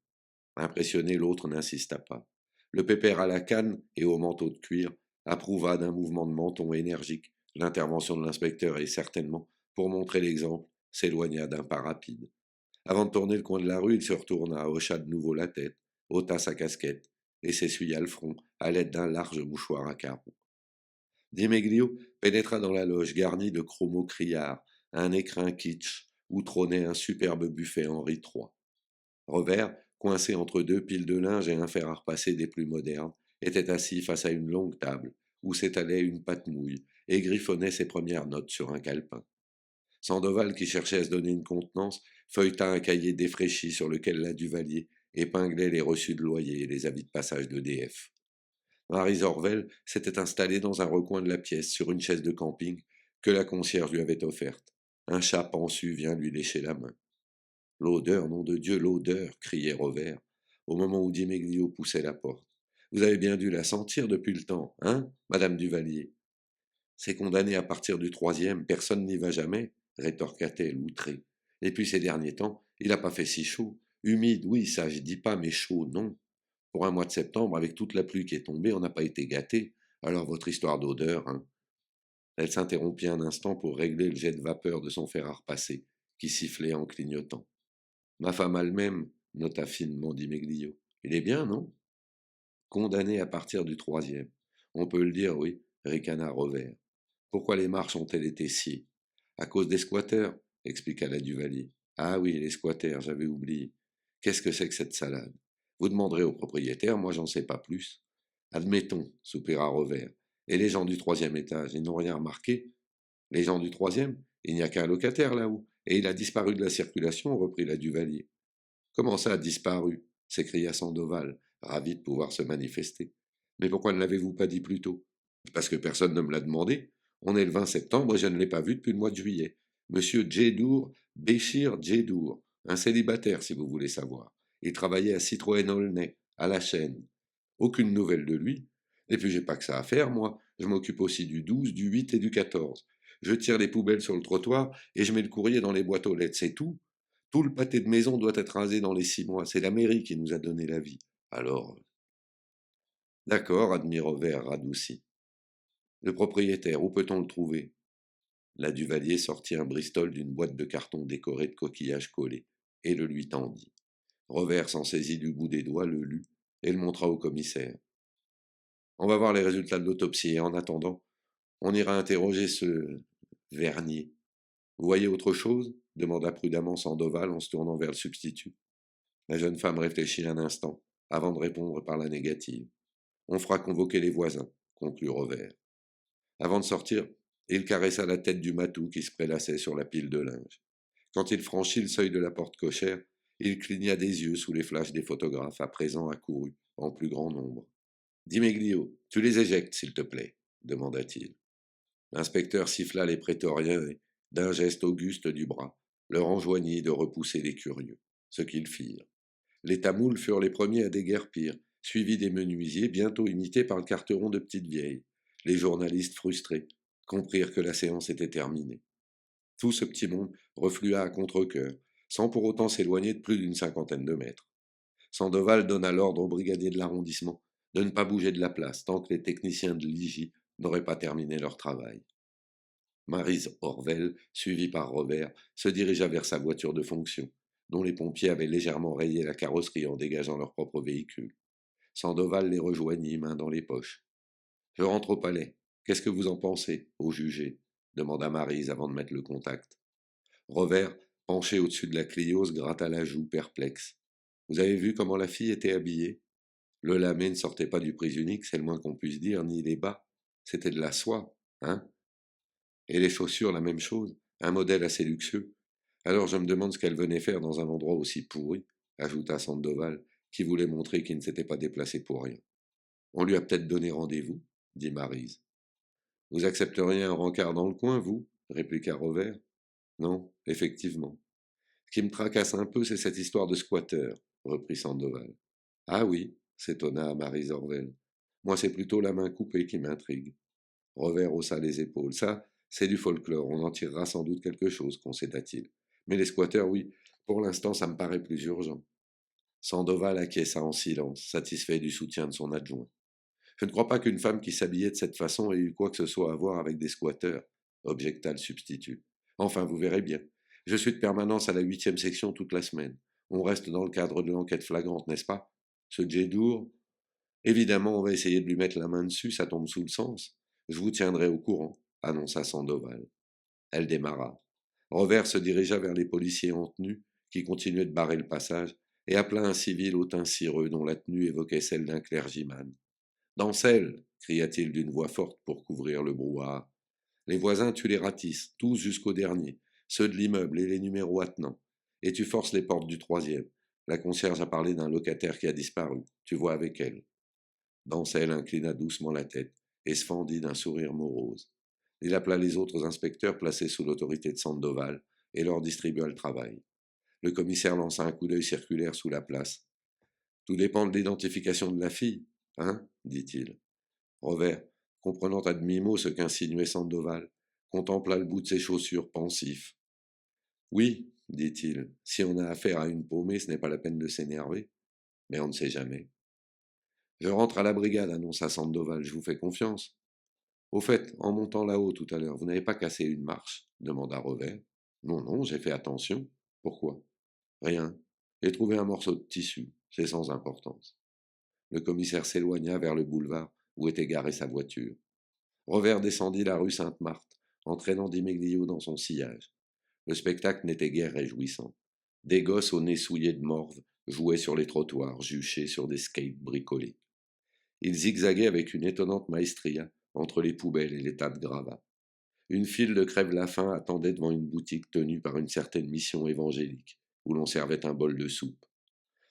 Impressionné, l'autre n'insista pas. Le pépère à la canne et au manteau de cuir approuva d'un mouvement de menton énergique l'intervention de l'inspecteur et certainement, pour montrer l'exemple, s'éloigna d'un pas rapide. Avant de tourner le coin de la rue, il se retourna, hocha de nouveau la tête, ôta sa casquette et s'essuya le front à l'aide d'un large mouchoir à carreaux. Dimeglio pénétra dans la loge garnie de chromos criards, un écrin kitsch où trônait un superbe buffet Henri III. Robert, coincé entre 2 piles de linge et un fer à repasser des plus modernes, était assis face à une longue table où s'étalait une pâte mouille et griffonnait ses premières notes sur un calepin. Sandoval, qui cherchait à se donner une contenance, feuilleta un cahier défraîchi sur lequel la Duvalier épinglait les reçus de loyer et les avis de passage d'EDF. Marie Orvel s'était installée dans un recoin de la pièce sur une chaise de camping que la concierge lui avait offerte. Un chat pansu vient lui lécher la main. L'odeur, nom de Dieu, l'odeur, criait Robert, au moment où Dimeglio poussait la porte. Vous avez bien dû la sentir depuis le temps, hein, madame Duvalier? C'est condamné à partir du troisième, personne n'y va jamais, rétorqua-t-elle, outrée. Et puis ces derniers temps, il n'a pas fait si chaud. Humide, oui, ça je dis pas, mais chaud, non. Pour un mois de septembre, avec toute la pluie qui est tombée, on n'a pas été gâtés. Alors votre histoire d'odeur, hein. Elle s'interrompit un instant pour régler le jet de vapeur de son fer à repasser, qui sifflait en clignotant. Ma femme elle-même, nota finement Dimeglio. Il est bien, non? Condamné à partir du troisième. On peut le dire, oui, ricana Robert. Pourquoi les marches ont-elles été scies? À cause des squatteurs, expliqua la Duvalier. Ah oui, les squatteurs, j'avais oublié. Qu'est-ce que c'est que cette salade? Vous demanderez au propriétaire, moi j'en sais pas plus. Admettons, soupira Robert. Et les gens du troisième étage, ils n'ont rien remarqué? Les gens du troisième? Il n'y a qu'un locataire là-haut. Et il a disparu de la circulation, reprit la Duvalier. Comment ça a disparu? S'écria Sandoval, ravi de pouvoir se manifester. Mais pourquoi ne l'avez-vous pas dit plus tôt? Parce que personne ne me l'a demandé. On est le 20 septembre et je ne l'ai pas vu depuis le mois de juillet. Monsieur Djedour, Béchir Djedour, un célibataire si vous voulez savoir. Il travaillait à Citroën Aulnay, à la chaîne. Aucune nouvelle de lui. Et puis j'ai pas que ça à faire, moi. Je m'occupe aussi du 12, du 8 et du 14. Je tire les poubelles sur le trottoir et je mets le courrier dans les boîtes aux lettres, c'est tout. Tout le pâté de maison doit être rasé dans les 6 mois. C'est la mairie qui nous a donné l'avis. Alors, d'accord, admit Robert radouci. Le propriétaire, où peut-on le trouver? La Duvalier sortit un Bristol d'une boîte de carton décorée de coquillages collés et le lui tendit. Robert s'en saisit du bout des doigts, le lut et le montra au commissaire. On va voir les résultats de l'autopsie et en attendant, on ira interroger ce Vernier. Vous voyez autre chose? Demanda prudemment Sandoval en se tournant vers le substitut. La jeune femme réfléchit un instant, avant de répondre par la négative. On fera convoquer les voisins, conclut Robert. Avant de sortir, il caressa la tête du matou qui se prélassait sur la pile de linge. Quand il franchit le seuil de la porte cochère, il cligna des yeux sous les flashs des photographes à présent accourus en plus grand nombre. Dimeglio, tu les éjectes, s'il te plaît, demanda-t-il. L'inspecteur siffla les prétoriens et, d'un geste auguste du bras, leur enjoignit de repousser les curieux, ce qu'ils firent. Les tamouls furent les premiers à déguerpir, suivis des menuisiers, bientôt imités par le carteron de petites vieilles. Les journalistes frustrés comprirent que la séance était terminée. Tout ce petit monde reflua à contre-cœur, sans pour autant s'éloigner de plus d'une cinquantaine de mètres. Sandoval donna l'ordre au brigadier de l'arrondissement de ne pas bouger de la place tant que les techniciens de l'IJ n'auraient pas terminé leur travail. Maryse Orvel, suivie par Robert, se dirigea vers sa voiture de fonction, dont les pompiers avaient légèrement rayé la carrosserie en dégageant leur propre véhicule. Sandoval les rejoignit, main dans les poches. Je rentre au palais. Qu'est-ce que vous en pensez, au jugé demanda Maryse avant de mettre le contact. Robert, penché au-dessus de la Clio, se gratta la joue, perplexe. Vous avez vu comment la fille était habillée? Le lamé ne sortait pas du prix unique, c'est le moins qu'on puisse dire, ni les bas. C'était de la soie, hein? Et les chaussures, la même chose, un modèle assez luxueux. Alors je me demande ce qu'elle venait faire dans un endroit aussi pourri, ajouta Sandoval, qui voulait montrer qu'il ne s'était pas déplacé pour rien. On lui a peut-être donné rendez-vous, dit Maryse. Vous accepteriez un rencard dans le coin, vous répliqua Robert. Non, effectivement. Ce qui me tracasse un peu, c'est cette histoire de squatter, reprit Sandoval. Ah oui, s'étonna Maryse Orvel. Moi, c'est plutôt la main coupée qui m'intrigue. Robert haussa les épaules. Ça, c'est du folklore. On en tirera sans doute quelque chose, concéda-t-il. Mais les squatteurs, oui. Pour l'instant, ça me paraît plus urgent. Sandoval acquiesça en silence, satisfait du soutien de son adjoint. Je ne crois pas qu'une femme qui s'habillait de cette façon ait eu quoi que ce soit à voir avec des squatteurs, objecta le substitut. Enfin, vous verrez bien. Je suis de permanence à la 8e section toute la semaine. On reste dans le cadre de l'enquête flagrante, n'est-ce pas? Ce Djedour, évidemment, on va essayer de lui mettre la main dessus, ça tombe sous le sens. Je vous tiendrai au courant, annonça Sandoval. Elle démarra. Robert se dirigea vers les policiers en tenue, qui continuaient de barrer le passage, et appela un civil au teint cireux dont la tenue évoquait celle d'un clergyman. Dancelle, cria-t-il d'une voix forte pour couvrir le brouhaha. Les voisins, tu les ratisses, tous jusqu'au dernier, ceux de l'immeuble et les numéros attenants. Et tu forces les portes du troisième. La concierge a parlé d'un locataire qui a disparu. Tu vois avec elle. Dancelle inclina doucement la tête et se fendit d'un sourire morose. Il appela les autres inspecteurs placés sous l'autorité de Sandoval et leur distribua le travail. Le commissaire lança un coup d'œil circulaire sous la place. Tout dépend de l'identification de la fille, hein dit-il. Robert, comprenant à demi-mot ce qu'insinuait Sandoval, contempla le bout de ses chaussures pensif. Oui, dit-il, si on a affaire à une paumée, ce n'est pas la peine de s'énerver. Mais on ne sait jamais. Je rentre à la brigade, annonça Sandoval, je vous fais confiance. Au fait, en montant là-haut tout à l'heure, vous n'avez pas cassé une marche demanda Robert. Non, non, j'ai fait attention. Pourquoi? Rien. J'ai trouvé un morceau de tissu. C'est sans importance. Le commissaire s'éloigna vers le boulevard où était garée sa voiture. Robert descendit la rue Sainte-Marthe, entraînant Dimeglio dans son sillage. Le spectacle n'était guère réjouissant. Des gosses au nez souillé de morve jouaient sur les trottoirs, juchés sur des skates bricolés. Ils zigzaguaient avec une étonnante maestria entre les poubelles et les tas de gravats. Une file de crève-la-faim attendait devant une boutique tenue par une certaine mission évangélique, où l'on servait un bol de soupe.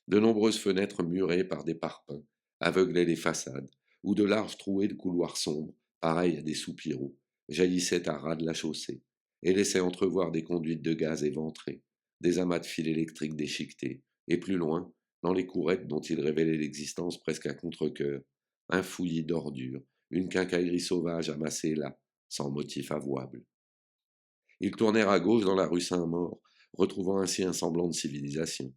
De nombreuses fenêtres murées par des parpaings aveuglaient les façades, où de larges trouées de couloirs sombres, pareils à des soupiraux, jaillissaient à ras de la chaussée, et laissaient entrevoir des conduites de gaz éventrées, des amas de fils électriques déchiquetés, et plus loin, dans les courettes dont ils révélaient l'existence presque à contre-cœur, un fouillis d'ordures, une quincaillerie sauvage amassée là, sans motif avouable. Ils tournèrent à gauche dans la rue Saint-Maur, retrouvant ainsi un semblant de civilisation.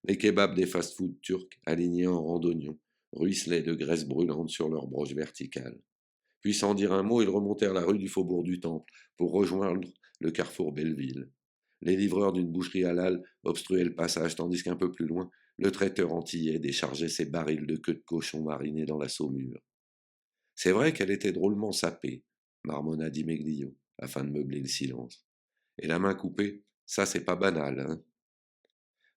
Les kebabs des fast-foods turcs, alignés en rang d'oignons, ruisselaient de graisse brûlante sur leurs broches verticales. Puis, sans dire un mot, ils remontèrent la rue du Faubourg du Temple pour rejoindre le carrefour Belleville. Les livreurs d'une boucherie halal obstruaient le passage, tandis qu'un peu plus loin, le traiteur antillais déchargeait ses barils de queue de cochon marinés dans la saumure. C'est vrai qu'elle était drôlement sapée, marmonna Dimeglio, afin de meubler le silence. Et la main coupée, ça c'est pas banal, hein.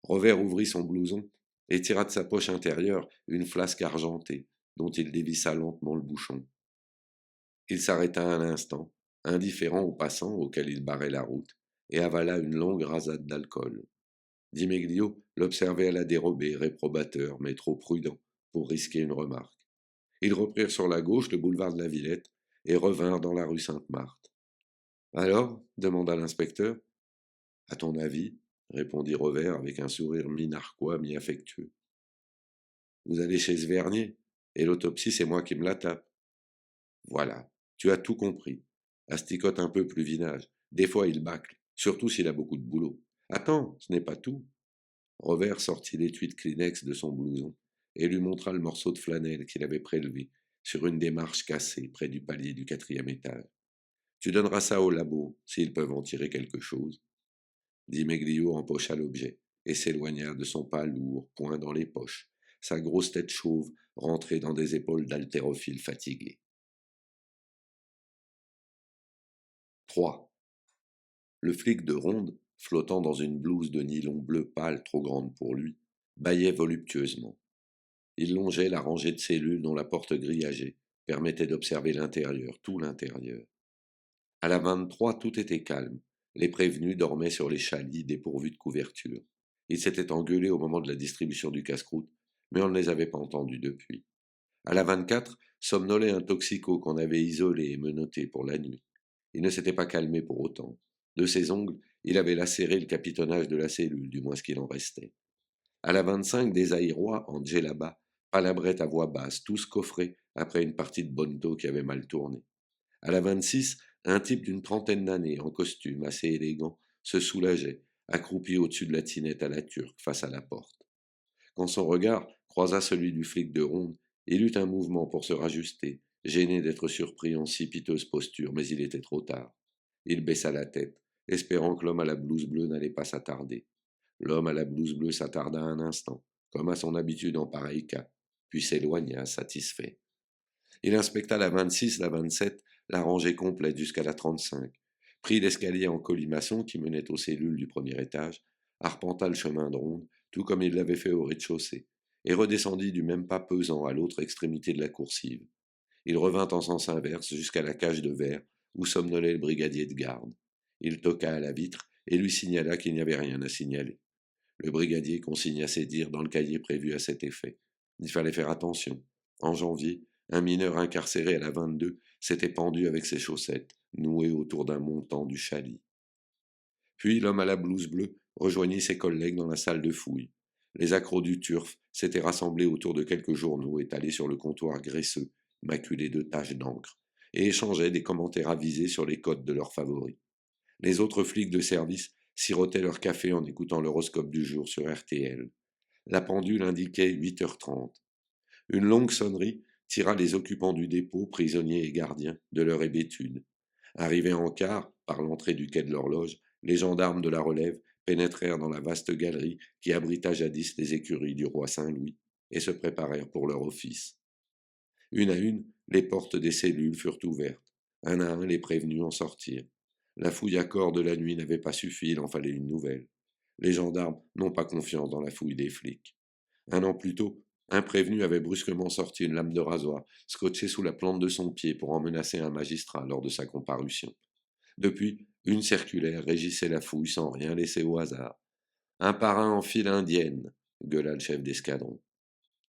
Robert ouvrit son blouson et tira de sa poche intérieure une flasque argentée, dont il dévissa lentement le bouchon. Il s'arrêta un instant, indifférent aux passants auxquels il barrait la route, et avala une longue rasade d'alcool. Dimeglio l'observait à la dérobée, réprobateur, mais trop prudent pour risquer une remarque. Ils reprirent sur la gauche le boulevard de la Villette et revinrent dans la rue Sainte-Marthe. Alors demanda l'inspecteur. À ton avis répondit Revers avec un sourire mi-narquois, mi-affectueux. Vous allez chez ce Vernier, et l'autopsie, c'est moi qui me la tape. Voilà, tu as tout compris. Asticote un peu plus vinage. Des fois, il bâcle, surtout s'il a beaucoup de boulot. Attends, ce n'est pas tout. Revers sortit l'étui de Kleenex de son blouson et lui montra le morceau de flanelle qu'il avait prélevé sur une des marches cassées près du palier du 4e étage. Tu donneras ça au labo, s'ils peuvent en tirer quelque chose. Di Meglio empocha l'objet et s'éloigna de son pas lourd, poing dans les poches, sa grosse tête chauve rentrée dans des épaules d'haltérophile fatigué. 3. Le flic de ronde, flottant dans une blouse de nylon bleu pâle trop grande pour lui, bâillait voluptueusement. Il longeait la rangée de cellules dont la porte grillagée permettait d'observer l'intérieur, tout l'intérieur. À la 23, tout était calme. Les prévenus dormaient sur les chalits dépourvus de couverture. Ils s'étaient engueulés au moment de la distribution du casse-croûte, mais on ne les avait pas entendus depuis. À la 24, somnolait un toxico qu'on avait isolé et menotté pour la nuit. Il ne s'était pas calmé pour autant. De ses ongles, il avait lacéré le capitonnage de la cellule, du moins ce qu'il en restait. À la 25, des Aïrois, en djellaba, palabraient à voix basse, tous coffrés après une partie de bonneto qui avait mal tourné. À la 26, un type d'une trentaine d'années, en costume assez élégant, se soulageait, accroupi au-dessus de la tinette à la turque, face à la porte. Quand son regard croisa celui du flic de ronde, il eut un mouvement pour se rajuster, gêné d'être surpris en si piteuse posture, mais il était trop tard. Il baissa la tête, espérant que l'homme à la blouse bleue n'allait pas s'attarder. L'homme à la blouse bleue s'attarda un instant, comme à son habitude en pareil cas, puis s'éloigna, satisfait. Il inspecta la 26, la 27, la rangée complète jusqu'à la 35, prit l'escalier en colimaçon qui menait aux cellules du premier étage, arpenta le chemin de ronde, tout comme il l'avait fait au rez-de-chaussée, et redescendit du même pas pesant à l'autre extrémité de la coursive. Il revint en sens inverse jusqu'à la cage de verre où somnolait le brigadier de garde. Il toqua à la vitre et lui signala qu'il n'y avait rien à signaler. Le brigadier consigna ses dires dans le cahier prévu à cet effet. Il fallait faire attention. En janvier, un mineur incarcéré à la 22 s'était pendu avec ses chaussettes, nouées autour d'un montant du chalit. Puis l'homme à la blouse bleue rejoignit ses collègues dans la salle de fouille. Les accros du turf s'étaient rassemblés autour de quelques journaux étalés sur le comptoir graisseux, maculé de taches d'encre, et échangeaient des commentaires avisés sur les codes de leurs favoris. Les autres flics de service sirotaient leur café en écoutant l'horoscope du jour sur RTL. La pendule indiquait 8h30. Une longue sonnerie tira les occupants du dépôt, prisonniers et gardiens, de leur hébétude. Arrivés en quart, par l'entrée du quai de l'horloge, les gendarmes de la relève pénétrèrent dans la vaste galerie qui abrita jadis les écuries du roi Saint-Louis et se préparèrent pour leur office. Une à une, les portes des cellules furent ouvertes. Un à un, les prévenus en sortirent. La fouille à corps de la nuit n'avait pas suffi, il en fallait une nouvelle. Les gendarmes n'ont pas confiance dans la fouille des flics. Un an plus tôt, un prévenu avait brusquement sorti une lame de rasoir, scotchée sous la plante de son pied pour en menacer un magistrat lors de sa comparution. Depuis, une circulaire régissait la fouille sans rien laisser au hasard. Un parrain en file indienne, gueula le chef d'escadron.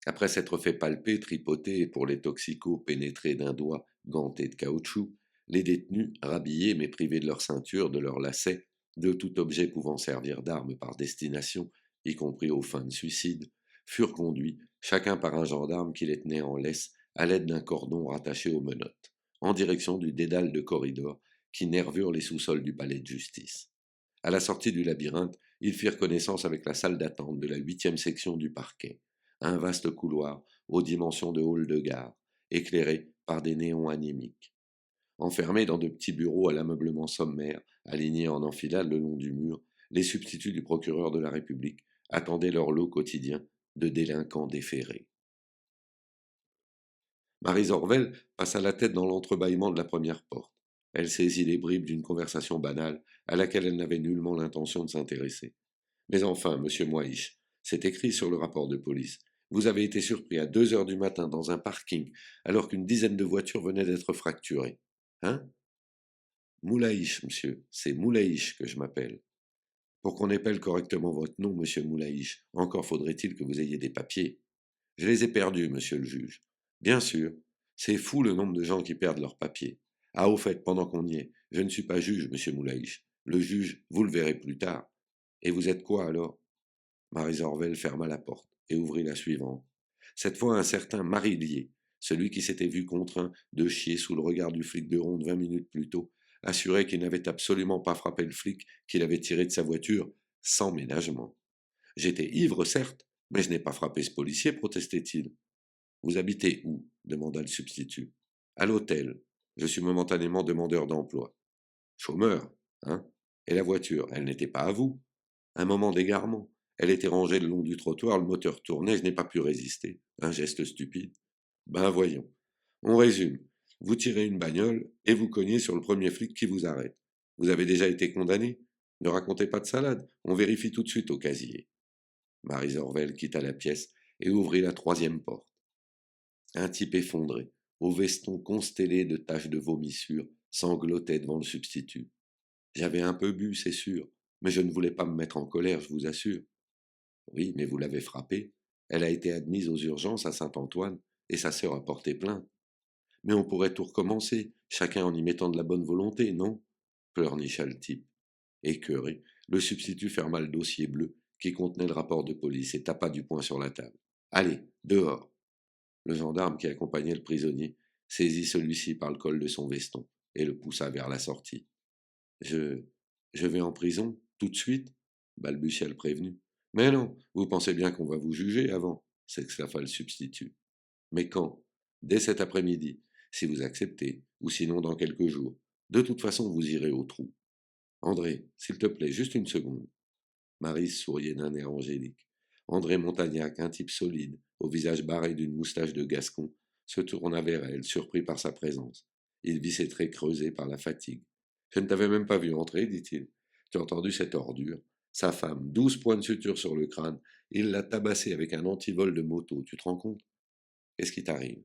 Après s'être fait palper, tripoter et pour les toxicos pénétrer d'un doigt ganté de caoutchouc, les détenus, rhabillés mais privés de leur ceinture, de leurs lacets, de tout objet pouvant servir d'arme par destination, y compris aux fins de suicide, furent conduits, chacun par un gendarme qui les tenait en laisse à l'aide d'un cordon rattaché aux menottes, en direction du dédale de corridors qui nervurent les sous-sols du palais de justice. À la sortie du labyrinthe, ils firent connaissance avec la salle d'attente de la 8e section du parquet, un vaste couloir aux dimensions de hall de gare, éclairé par des néons anémiques. Enfermés dans de petits bureaux à l'ameublement sommaire, alignés en enfilade le long du mur, les substituts du procureur de la République attendaient leur lot quotidien de délinquants déférés. Marie Orvel passa la tête dans l'entrebâillement de la première porte. Elle saisit les bribes d'une conversation banale à laquelle elle n'avait nullement l'intention de s'intéresser. Mais enfin, monsieur Moïche, c'est écrit sur le rapport de police. Vous avez été surpris à 2 heures du matin dans un parking alors qu'une dizaine de voitures venaient d'être fracturées. Hein? Moulaïch, monsieur, c'est Moulaïch que je m'appelle. Pour qu'on épelle correctement votre nom, monsieur Moulaïch, encore faudrait-il que vous ayez des papiers. Je les ai perdus, monsieur le juge. Bien sûr, c'est fou le nombre de gens qui perdent leurs papiers. Ah, au fait, pendant qu'on y est, je ne suis pas juge, monsieur Moulaïch. Le juge, vous le verrez plus tard. Et vous êtes quoi alors? Marie Orvel ferma la porte et ouvrit la suivante. Cette fois un certain Marillier, celui qui s'était vu contraint de chier sous le regard du flic de ronde 20 minutes plus tôt, assurait qu'il n'avait absolument pas frappé le flic qu'il avait tiré de sa voiture sans ménagement. J'étais ivre, certes, mais je n'ai pas frappé ce policier, protestait-il. Vous habitez où? Demanda le substitut. À l'hôtel. Je suis momentanément demandeur d'emploi. Chômeur, hein? Et la voiture, elle n'était pas à vous? Un moment d'égarement. Elle était rangée le long du trottoir, le moteur tournait, je n'ai pas pu résister. Un geste stupide. Ben voyons. On résume. Vous tirez une bagnole et vous cognez sur le premier flic qui vous arrête. Vous avez déjà été condamné? Ne racontez pas de salade, on vérifie tout de suite au casier. Marie Orvel quitta la pièce et ouvrit la troisième porte. Un type effondré, au veston constellé de taches de vomissure, sanglotait devant le substitut. J'avais un peu bu, c'est sûr, mais je ne voulais pas me mettre en colère, je vous assure. Oui, mais vous l'avez frappée. Elle a été admise aux urgences à Saint-Antoine, et sa sœur a porté plainte. Mais on pourrait tout recommencer, chacun en y mettant de la bonne volonté, non? Pleurnicha le type. Écœuré, le substitut ferma le dossier bleu qui contenait le rapport de police et tapa du poing sur la table. Allez, dehors. Le gendarme qui accompagnait le prisonnier saisit celui-ci par le col de son veston et le poussa vers la sortie. Je. Je vais en prison, tout de suite? Balbutia le prévenu. Mais non, vous pensez bien qu'on va vous juger avant, s'exclama le substitut. Mais quand? Dès cet après-midi, si vous acceptez, ou sinon dans quelques jours. De toute façon, vous irez au trou. André, s'il te plaît, juste une seconde. Marie souriait d'un air angélique. André Montagnac, un type solide, au visage barré d'une moustache de gascon, se tourna vers elle, surpris par sa présence. Il vit ses traits creusés par la fatigue. Je ne t'avais même pas vu entrer, dit-il. Tu as entendu cette ordure? Sa femme, 12 points de suture sur le crâne. Il l'a tabassée avec un antivol de moto, tu te rends compte? Qu'est-ce qui t'arrive?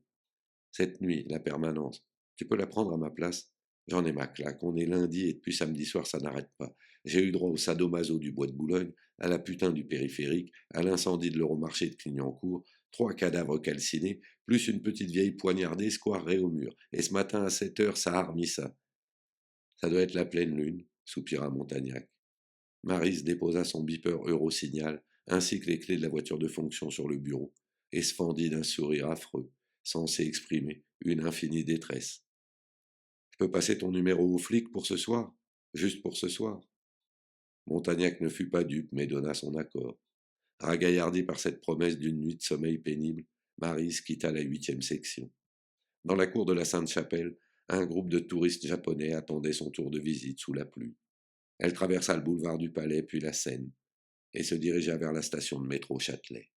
Cette nuit, la permanence. Tu peux la prendre à ma place? J'en ai ma claque. On est lundi et depuis samedi soir, ça n'arrête pas. J'ai eu droit au sadomaso du bois de Boulogne, à la putain du périphérique, à l'incendie de l'Euromarché de Clignancourt, 3 cadavres calcinés, plus une petite vieille poignardée squarrée au mur. Et ce matin à 7 heures, ça a remis ça. Ça doit être la pleine lune, soupira Montagnac. Marise déposa son beeper Eurosignal, ainsi que les clés de la voiture de fonction sur le bureau, et se fendit d'un sourire affreux, censé exprimer une infinie détresse. Je peux passer ton numéro au flic pour ce soir? Juste pour ce soir? Montagnac ne fut pas dupe, mais donna son accord. Ragaillardi par cette promesse d'une nuit de sommeil pénible, Marise quitta la 8e section. Dans la cour de la Sainte-Chapelle, un groupe de touristes japonais attendait son tour de visite sous la pluie. Elle traversa le boulevard du Palais puis la Seine et se dirigea vers la station de métro Châtelet.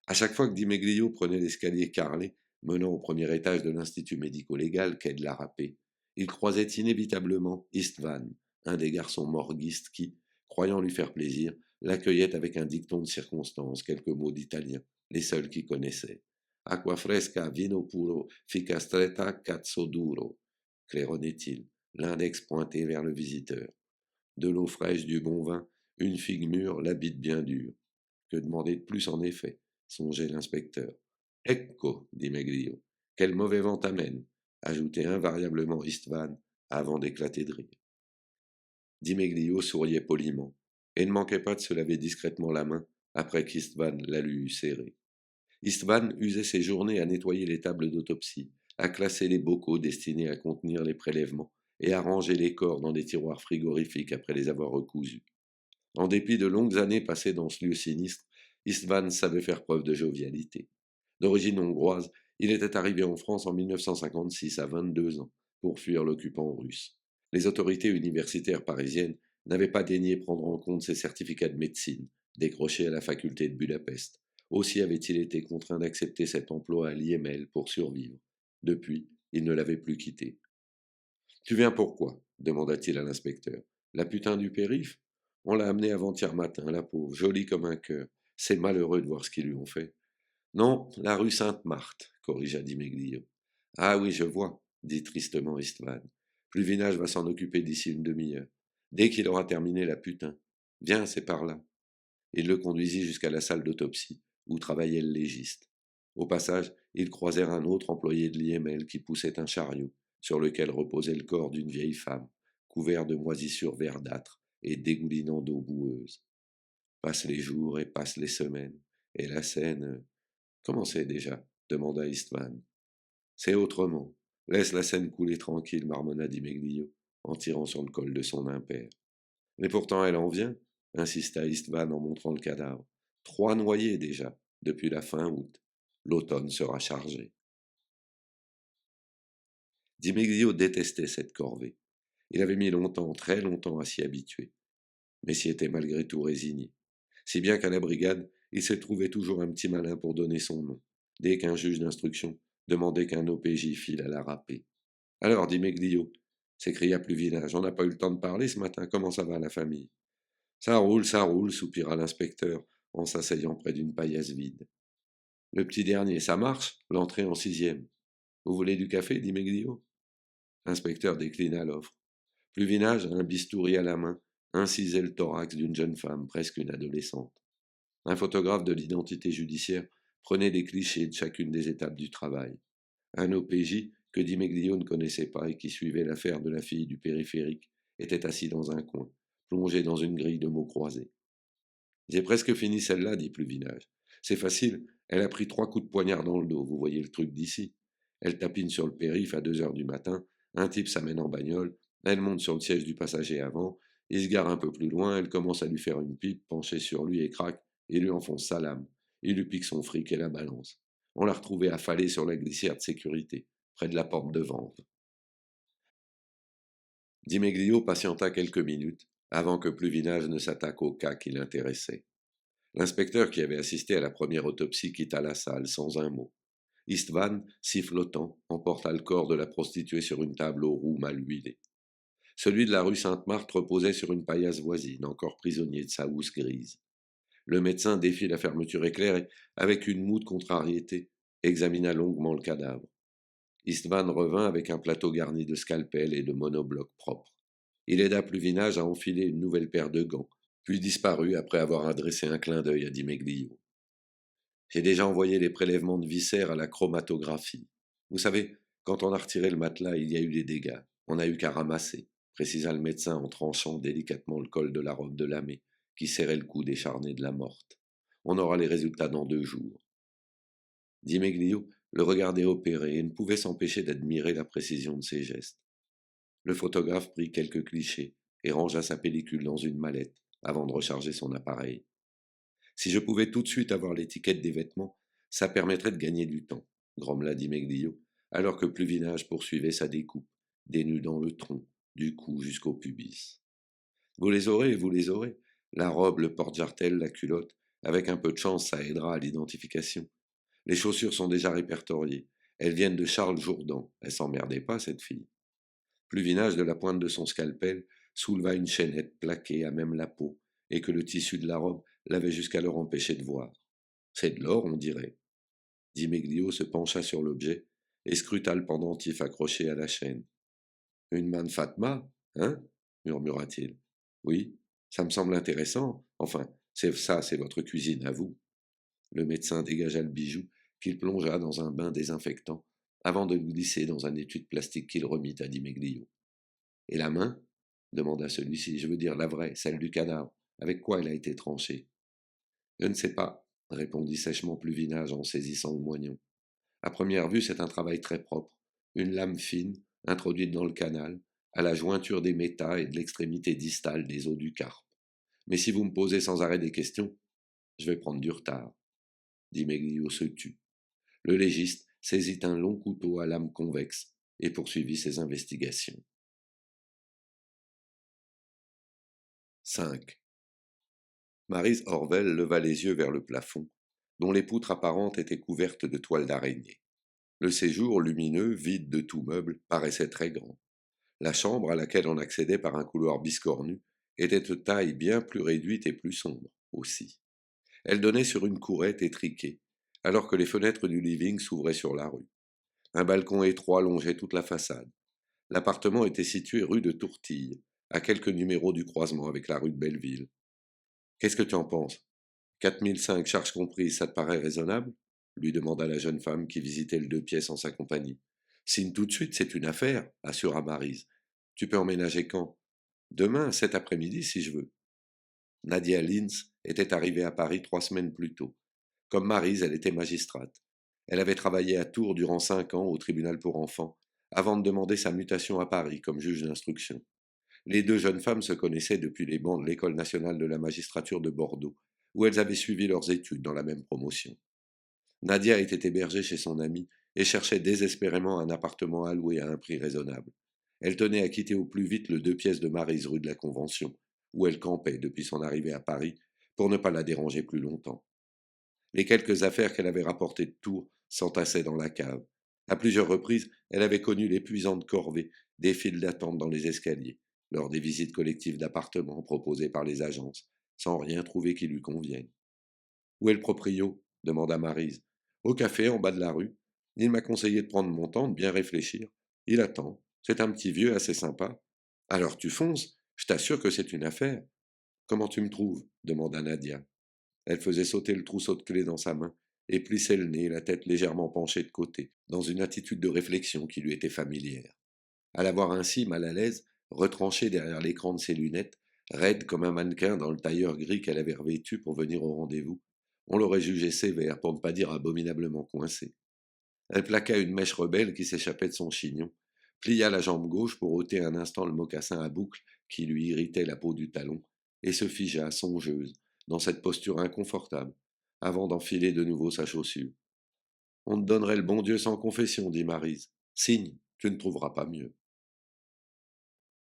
À chaque fois que Di Meglio prenait l'escalier carrelé menant au premier étage de l'Institut médico-légal quai de la Râpée, il croisait inévitablement Istvan, un des garçons morguistes qui, croyant lui faire plaisir, l'accueillait avec un dicton de circonstance, quelques mots d'italien, les seuls qu'il connaissait. Acqua fresca, vino puro, fica stretta, cazzo duro, claironnait-il, l'index pointé vers le visiteur. De l'eau fraîche, du bon vin, une figue mûre, la bite bien dure. Que demander de plus en effet? Songeait l'inspecteur. Ecco, dit Maigriot. Quel mauvais vent t'amène, ajoutait invariablement Istvan avant d'éclater de rire. Di Meglio souriait poliment, et ne manquait pas de se laver discrètement la main après qu'Istvan la lui eût serrée. Istvan usait ses journées à nettoyer les tables d'autopsie, à classer les bocaux destinés à contenir les prélèvements et à ranger les corps dans des tiroirs frigorifiques après les avoir recousus. En dépit de longues années passées dans ce lieu sinistre, Istvan savait faire preuve de jovialité. D'origine hongroise, il était arrivé en France en 1956 à 22 ans pour fuir l'occupant russe. Les autorités universitaires parisiennes n'avaient pas daigné prendre en compte ses certificats de médecine, décrochés à la faculté de Budapest. Aussi avait-il été contraint d'accepter cet emploi à l'IML pour survivre. Depuis, il ne l'avait plus quitté. Tu viens pourquoi? Demanda-t-il à l'inspecteur. La putain du périph'? On l'a amenée avant-hier matin, la pauvre, jolie comme un cœur. C'est malheureux de voir ce qu'ils lui ont fait. Non, la rue Sainte-Marthe, corrigea Di Meglio. Ah oui, je vois, dit tristement Istvan. Pluvinage va s'en occuper d'ici une demi-heure. Dès qu'il aura terminé la putain. Viens, c'est par là. Il le conduisit jusqu'à la salle d'autopsie, où travaillait le légiste. Au passage, ils croisèrent un autre employé de l'IML qui poussait un chariot, sur lequel reposait le corps d'une vieille femme, couvert de moisissures verdâtres, et dégoulinant d'eau boueuse. Passent les jours et passent les semaines, et la Seine... Comment c'est déjà demanda Istvan. C'est autrement. Laisse la Seine couler tranquille, marmonna Di Meglio, en tirant sur le col de son impair. Mais pourtant elle en vient, insista Istvan en montrant le cadavre. 3 noyés déjà, depuis la fin août. L'automne sera chargé. Di Meglio détestait cette corvée. Il avait mis longtemps, très longtemps, à s'y habituer, mais s'y était malgré tout résigné. Si bien qu'à la brigade, il s'est trouvé toujours un petit malin pour donner son nom, dès qu'un juge d'instruction demandait qu'un OPJ file à la râpée. Alors, dit Meglio, s'écria Pluvinage, on n'a pas eu le temps de parler ce matin, comment ça va la famille? Ça roule, soupira l'inspecteur, en s'asseyant près d'une paillasse vide. Le petit dernier, ça marche, l'entrée en 6e. Vous voulez du café, dit Meglio. L'inspecteur déclina l'offre. Pluvinage, un bistouri à la main, incisait le thorax d'une jeune femme, presque une adolescente. Un photographe de l'identité judiciaire prenait des clichés de chacune des étapes du travail. Un OPJ que Di Meglio ne connaissait pas et qui suivait l'affaire de la fille du périphérique était assis dans un coin, plongé dans une grille de mots croisés. J'ai presque fini celle-là, dit Pluvinage. C'est facile, elle a pris 3 coups de poignard dans le dos, vous voyez le truc d'ici. Elle tapine sur le périph' à 2 heures du matin, un type s'amène en bagnole, elle monte sur le siège du passager avant, il se gare un peu plus loin, elle commence à lui faire une pipe, penchée sur lui et craque, et lui enfonce sa lame. Il lui pique son fric et la balance. On l'a retrouvée affalée sur la glissière de sécurité, près de la porte de Vanves. Dimeglio patienta quelques minutes, avant que Pluvinage ne s'attaque au cas qui l'intéressait. L'inspecteur qui avait assisté à la première autopsie quitta la salle sans un mot. Istvan, sifflotant, emporta le corps de la prostituée sur une table aux roues mal huilées. Celui de la rue Sainte-Marthe reposait sur une paillasse voisine, encore prisonnier de sa housse grise. Le médecin défit la fermeture éclair et, avec une moue de contrariété, examina longuement le cadavre. Istvan revint avec un plateau garni de scalpels et de monoblocs propres. Il aida Pluvinage à enfiler une nouvelle paire de gants, puis disparut après avoir adressé un clin d'œil à Dimeglio. J'ai déjà envoyé les prélèvements de viscères à la chromatographie. Vous savez, quand on a retiré le matelas, il y a eu des dégâts. On n'a eu qu'à ramasser, précisa le médecin en tranchant délicatement le col de la robe de Lamé, qui serrait le cou décharné de la morte. On aura les résultats dans 2 jours. Dimeglio le regardait opérer et ne pouvait s'empêcher d'admirer la précision de ses gestes. Le photographe prit quelques clichés et rangea sa pellicule dans une mallette avant de recharger son appareil. Si je pouvais tout de suite avoir l'étiquette des vêtements, ça permettrait de gagner du temps, grommela Dimeglio, alors que Pluvinage poursuivait sa découpe, dénudant le tronc, du cou jusqu'au pubis. Vous les aurez, vous les aurez. La robe, le porte-jartel, la culotte. Avec un peu de chance, ça aidera à l'identification. Les chaussures sont déjà répertoriées. Elles viennent de Charles Jourdan. Elle s'emmerdait pas, cette fille. Pluvinage, de la pointe de son scalpel, souleva une chaînette plaquée à même la peau, et que le tissu de la robe l'avait jusqu'alors empêché de voir. C'est de l'or, on dirait. Dimeglio se pencha sur l'objet et scruta le pendentif accroché à la chaîne. Une main de Fatma, hein murmura-t-il. Oui, ça me semble intéressant. Enfin, c'est votre cuisine à vous. Le médecin dégagea le bijou, qu'il plongea dans un bain désinfectant, avant de le glisser dans un étui de plastique qu'il remit à Dimeglio. Et la main demanda celui-ci. Je veux dire la vraie, celle du cadavre. Avec quoi elle a été tranchée? Je ne sais pas, répondit sèchement Pluvinage en saisissant le moignon. À première vue, c'est un travail très propre. Une lame fine, introduite dans le canal, à la jointure des métas et de l'extrémité distale des os du carpe. Mais si vous me posez sans arrêt des questions, je vais prendre du retard. Dimeglio se tut. Le légiste saisit un long couteau à lame convexe et poursuivit ses investigations. 5. Maryse Orvel leva les yeux vers le plafond, dont les poutres apparentes étaient couvertes de toiles d'araignée. Le séjour, lumineux, vide de tout meuble, paraissait très grand. La chambre, à laquelle on accédait par un couloir biscornu, était de taille bien plus réduite et plus sombre, aussi. Elle donnait sur une courette étriquée, alors que les fenêtres du living s'ouvraient sur la rue. Un balcon étroit longeait toute la façade. L'appartement était situé rue de Tourtille, à quelques numéros du croisement avec la rue de Belleville. Qu'est-ce que tu en penses? 4005 charges comprises, ça te paraît raisonnable? Lui demanda la jeune femme qui visitait le 2 pièces en sa compagnie. Signe tout de suite, c'est une affaire, assura Maryse. Tu peux emménager quand? Demain, cet après-midi, si je veux. Nadia Linz était arrivée à Paris 3 semaines plus tôt. Comme Maryse, elle était magistrate. Elle avait travaillé à Tours durant 5 ans au tribunal pour enfants, avant de demander sa mutation à Paris comme juge d'instruction. Les deux jeunes femmes se connaissaient depuis les bancs de l'École nationale de la magistrature de Bordeaux, où elles avaient suivi leurs études dans la même promotion. Nadia était hébergée chez son amie et cherchait désespérément un appartement à louer à un prix raisonnable. Elle tenait à quitter au plus vite le 2 pièces de Maryse rue de la Convention, où elle campait depuis son arrivée à Paris, pour ne pas la déranger plus longtemps. Les quelques affaires qu'elle avait rapportées de Tours s'entassaient dans la cave. À plusieurs reprises, elle avait connu l'épuisante corvée des files d'attente dans les escaliers, lors des visites collectives d'appartements proposées par les agences, sans rien trouver qui lui convienne. Où est le proprio demanda Maryse. Au café, en bas de la rue. Il m'a conseillé de prendre mon temps, de bien réfléchir. Il attend. C'est un petit vieux assez sympa. Alors tu fonces. Je t'assure que c'est une affaire. Comment tu me trouves demanda Nadia. Elle faisait sauter le trousseau de clés dans sa main et plissait le nez, la tête légèrement penchée de côté, dans une attitude de réflexion qui lui était familière. À la voir ainsi, mal à l'aise, retranchée derrière l'écran de ses lunettes, raide comme un mannequin dans le tailleur gris qu'elle avait revêtu pour venir au rendez-vous, on l'aurait jugée sévère, pour ne pas dire abominablement coincée. Elle plaqua une mèche rebelle qui s'échappait de son chignon, plia la jambe gauche pour ôter un instant le mocassin à boucles qui lui irritait la peau du talon, et se figea, songeuse, dans cette posture inconfortable, avant d'enfiler de nouveau sa chaussure. On te donnerait le bon Dieu sans confession, dit Maryse. Signe, tu ne trouveras pas mieux.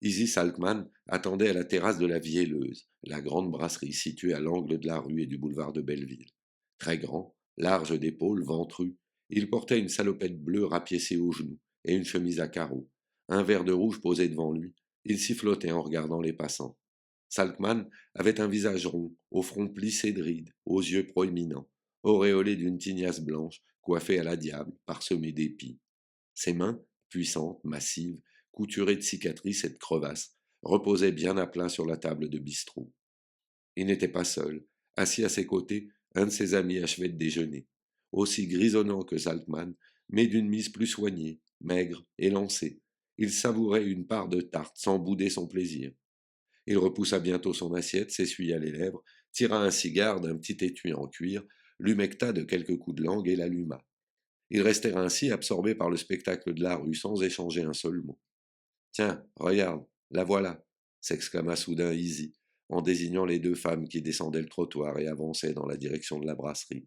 Izzy Salkman attendait à la terrasse de la Vielleuse, la grande brasserie située à l'angle de la rue et du boulevard de Belleville. Très grand, large d'épaules, ventru, il portait une salopette bleue rapiécée aux genoux et une chemise à carreaux. Un verre de rouge posé devant lui, il sifflotait en regardant les passants. Salkman avait un visage rond, au front plissé de rides, aux yeux proéminents, auréolé d'une tignasse blanche, coiffée à la diable, parsemée d'épis. Ses mains, puissantes, massives, couturées de cicatrices et de crevasses, reposaient bien à plat sur la table de bistrot. Il n'était pas seul. Assis à ses côtés, un de ses amis achevait de déjeuner. Aussi grisonnant que Zaltmann, mais d'une mise plus soignée, maigre, élancé. Il savourait une part de tarte sans bouder son plaisir. Il repoussa bientôt son assiette, s'essuya les lèvres, tira un cigare d'un petit étui en cuir, l'humecta de quelques coups de langue et l'alluma. Ils restèrent ainsi absorbés par le spectacle de la rue sans échanger un seul mot. Tiens, regarde, la voilà, s'exclama soudain Easy, en désignant les deux femmes qui descendaient le trottoir et avançaient dans la direction de la brasserie.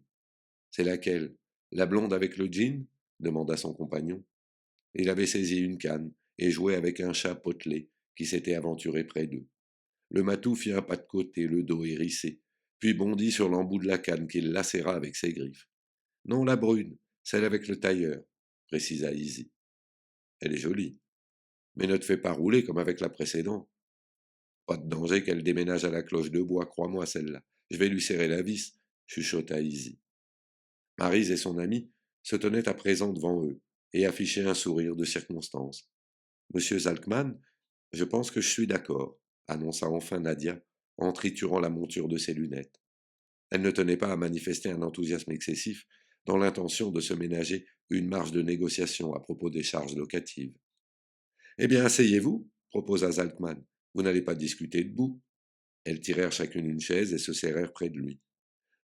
C'est laquelle? La blonde avec le jean demanda son compagnon. Il avait saisi une canne et jouait avec un chat potelé qui s'était aventuré près d'eux. Le matou fit un pas de côté, le dos hérissé, puis bondit sur l'embout de la canne qu'il lacéra avec ses griffes. Non, la brune, celle avec le tailleur, précisa Easy. Elle est jolie, mais ne te fais pas rouler comme avec la précédente. Pas de danger qu'elle déménage à la cloche de bois, crois-moi celle-là. Je vais lui serrer la vis, chuchota Easy. Maryse et son ami se tenaient à présent devant eux et affichaient un sourire de circonstance. Monsieur Zalkman, je pense que je suis d'accord, annonça enfin Nadia, en triturant la monture de ses lunettes. Elle ne tenait pas à manifester un enthousiasme excessif, dans l'intention de se ménager une marge de négociation à propos des charges locatives. Eh bien, asseyez-vous, proposa Zalkman. Vous n'allez pas discuter debout. Elles tirèrent chacune une chaise et se serrèrent près de lui.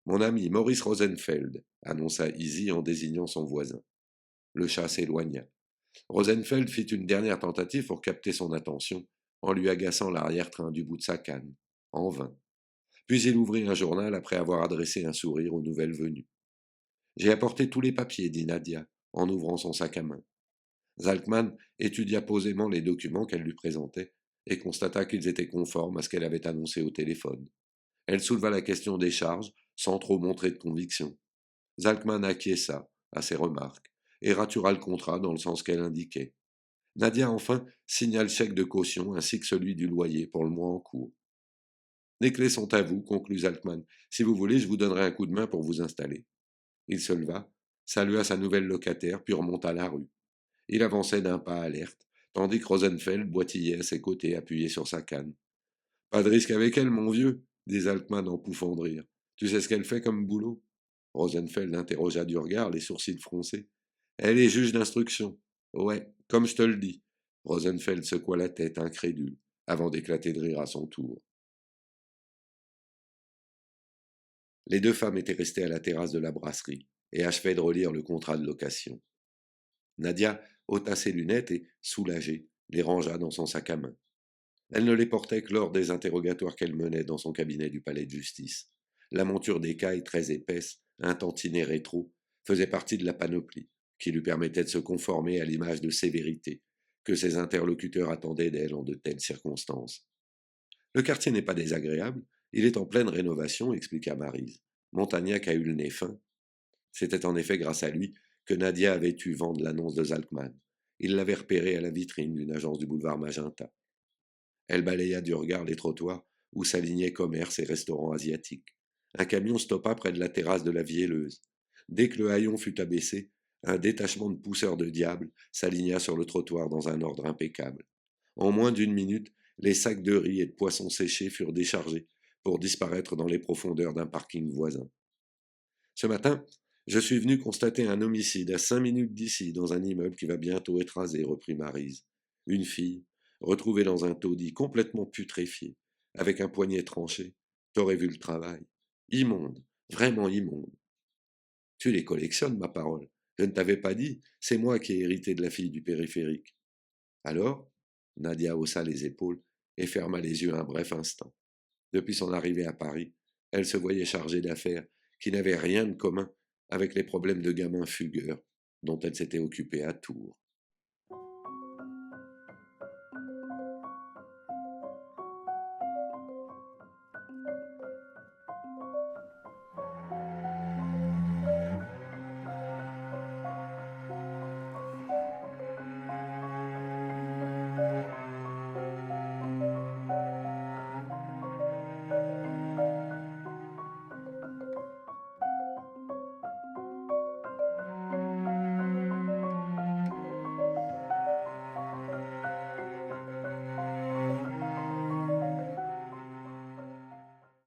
Mon ami Maurice Rosenfeld, annonça Easy en désignant son voisin. Le chat s'éloigna. Rosenfeld fit une dernière tentative pour capter son attention, en lui agaçant l'arrière-train du bout de sa canne. En vain. Puis il ouvrit un journal après avoir adressé un sourire aux nouvelles venues. J'ai apporté tous les papiers, dit Nadia, en ouvrant son sac à main. Zalkman étudia posément les documents qu'elle lui présentait et constata qu'ils étaient conformes à ce qu'elle avait annoncé au téléphone. Elle souleva la question des charges, sans trop montrer de conviction. Zalkman acquiesça à ses remarques et ratura le contrat dans le sens qu'elle indiquait. Nadia, enfin, signa le chèque de caution ainsi que celui du loyer pour le mois en cours. Les clés sont à vous, conclut Zalkman. Si vous voulez, je vous donnerai un coup de main pour vous installer. Il se leva, salua sa nouvelle locataire, puis remonta la rue. Il avançait d'un pas alerte, tandis que Rosenfeld boitillait à ses côtés, appuyé sur sa canne. Pas de risque avec elle, mon vieux, dit Zalkman en pouffant de rire. Tu sais ce qu'elle fait comme boulot? Rosenfeld interrogea du regard, les sourcils froncés. Elle est juge d'instruction. Ouais, comme je te le dis. Rosenfeld secoua la tête, incrédule. avant d'éclater de rire à son tour. Les deux femmes étaient restées à la terrasse de la brasserie et achevaient de relire le contrat de location. Nadia ôta ses lunettes et, soulagée, les rangea dans son sac à main. Elle ne les portait que lors des interrogatoires qu'elle menait dans son cabinet du palais de justice. La monture d'écaille très épaisse, un tantinet rétro, faisait partie de la panoplie, qui lui permettait de se conformer à l'image de sévérité que ses interlocuteurs attendaient d'elle en de telles circonstances. Le quartier n'est pas désagréable, il est en pleine rénovation, expliqua Maryse. Montagnac a eu le nez fin. C'était en effet grâce à lui que Nadia avait eu vent de l'annonce de Zalkman. Il l'avait repérée à la vitrine d'une agence du boulevard Magenta. Elle balaya du regard les trottoirs où s'alignaient commerces et restaurants asiatiques. Un camion stoppa près de la terrasse de la Vielleuse. Dès que le haillon fut abaissé, un détachement de pousseurs de diable s'aligna sur le trottoir dans un ordre impeccable. En moins d'une minute, les sacs de riz et de poissons séchés furent déchargés pour disparaître dans les profondeurs d'un parking voisin. Ce matin, je suis venu constater un homicide à 5 minutes d'ici, dans un immeuble qui va bientôt être rasé, reprit Maryse. Une fille, retrouvée dans un taudis complètement putréfié, avec un poignet tranché. T'aurais vu le travail. Immonde, vraiment immonde. Tu les collectionnes, ma parole. Je ne t'avais pas dit, c'est moi qui ai hérité de la fille du périphérique. Alors, Nadia haussa les épaules et ferma les yeux un bref instant. Depuis son arrivée à Paris, elle se voyait chargée d'affaires qui n'avaient rien de commun avec les problèmes de gamins fugueurs dont elle s'était occupée à Tours.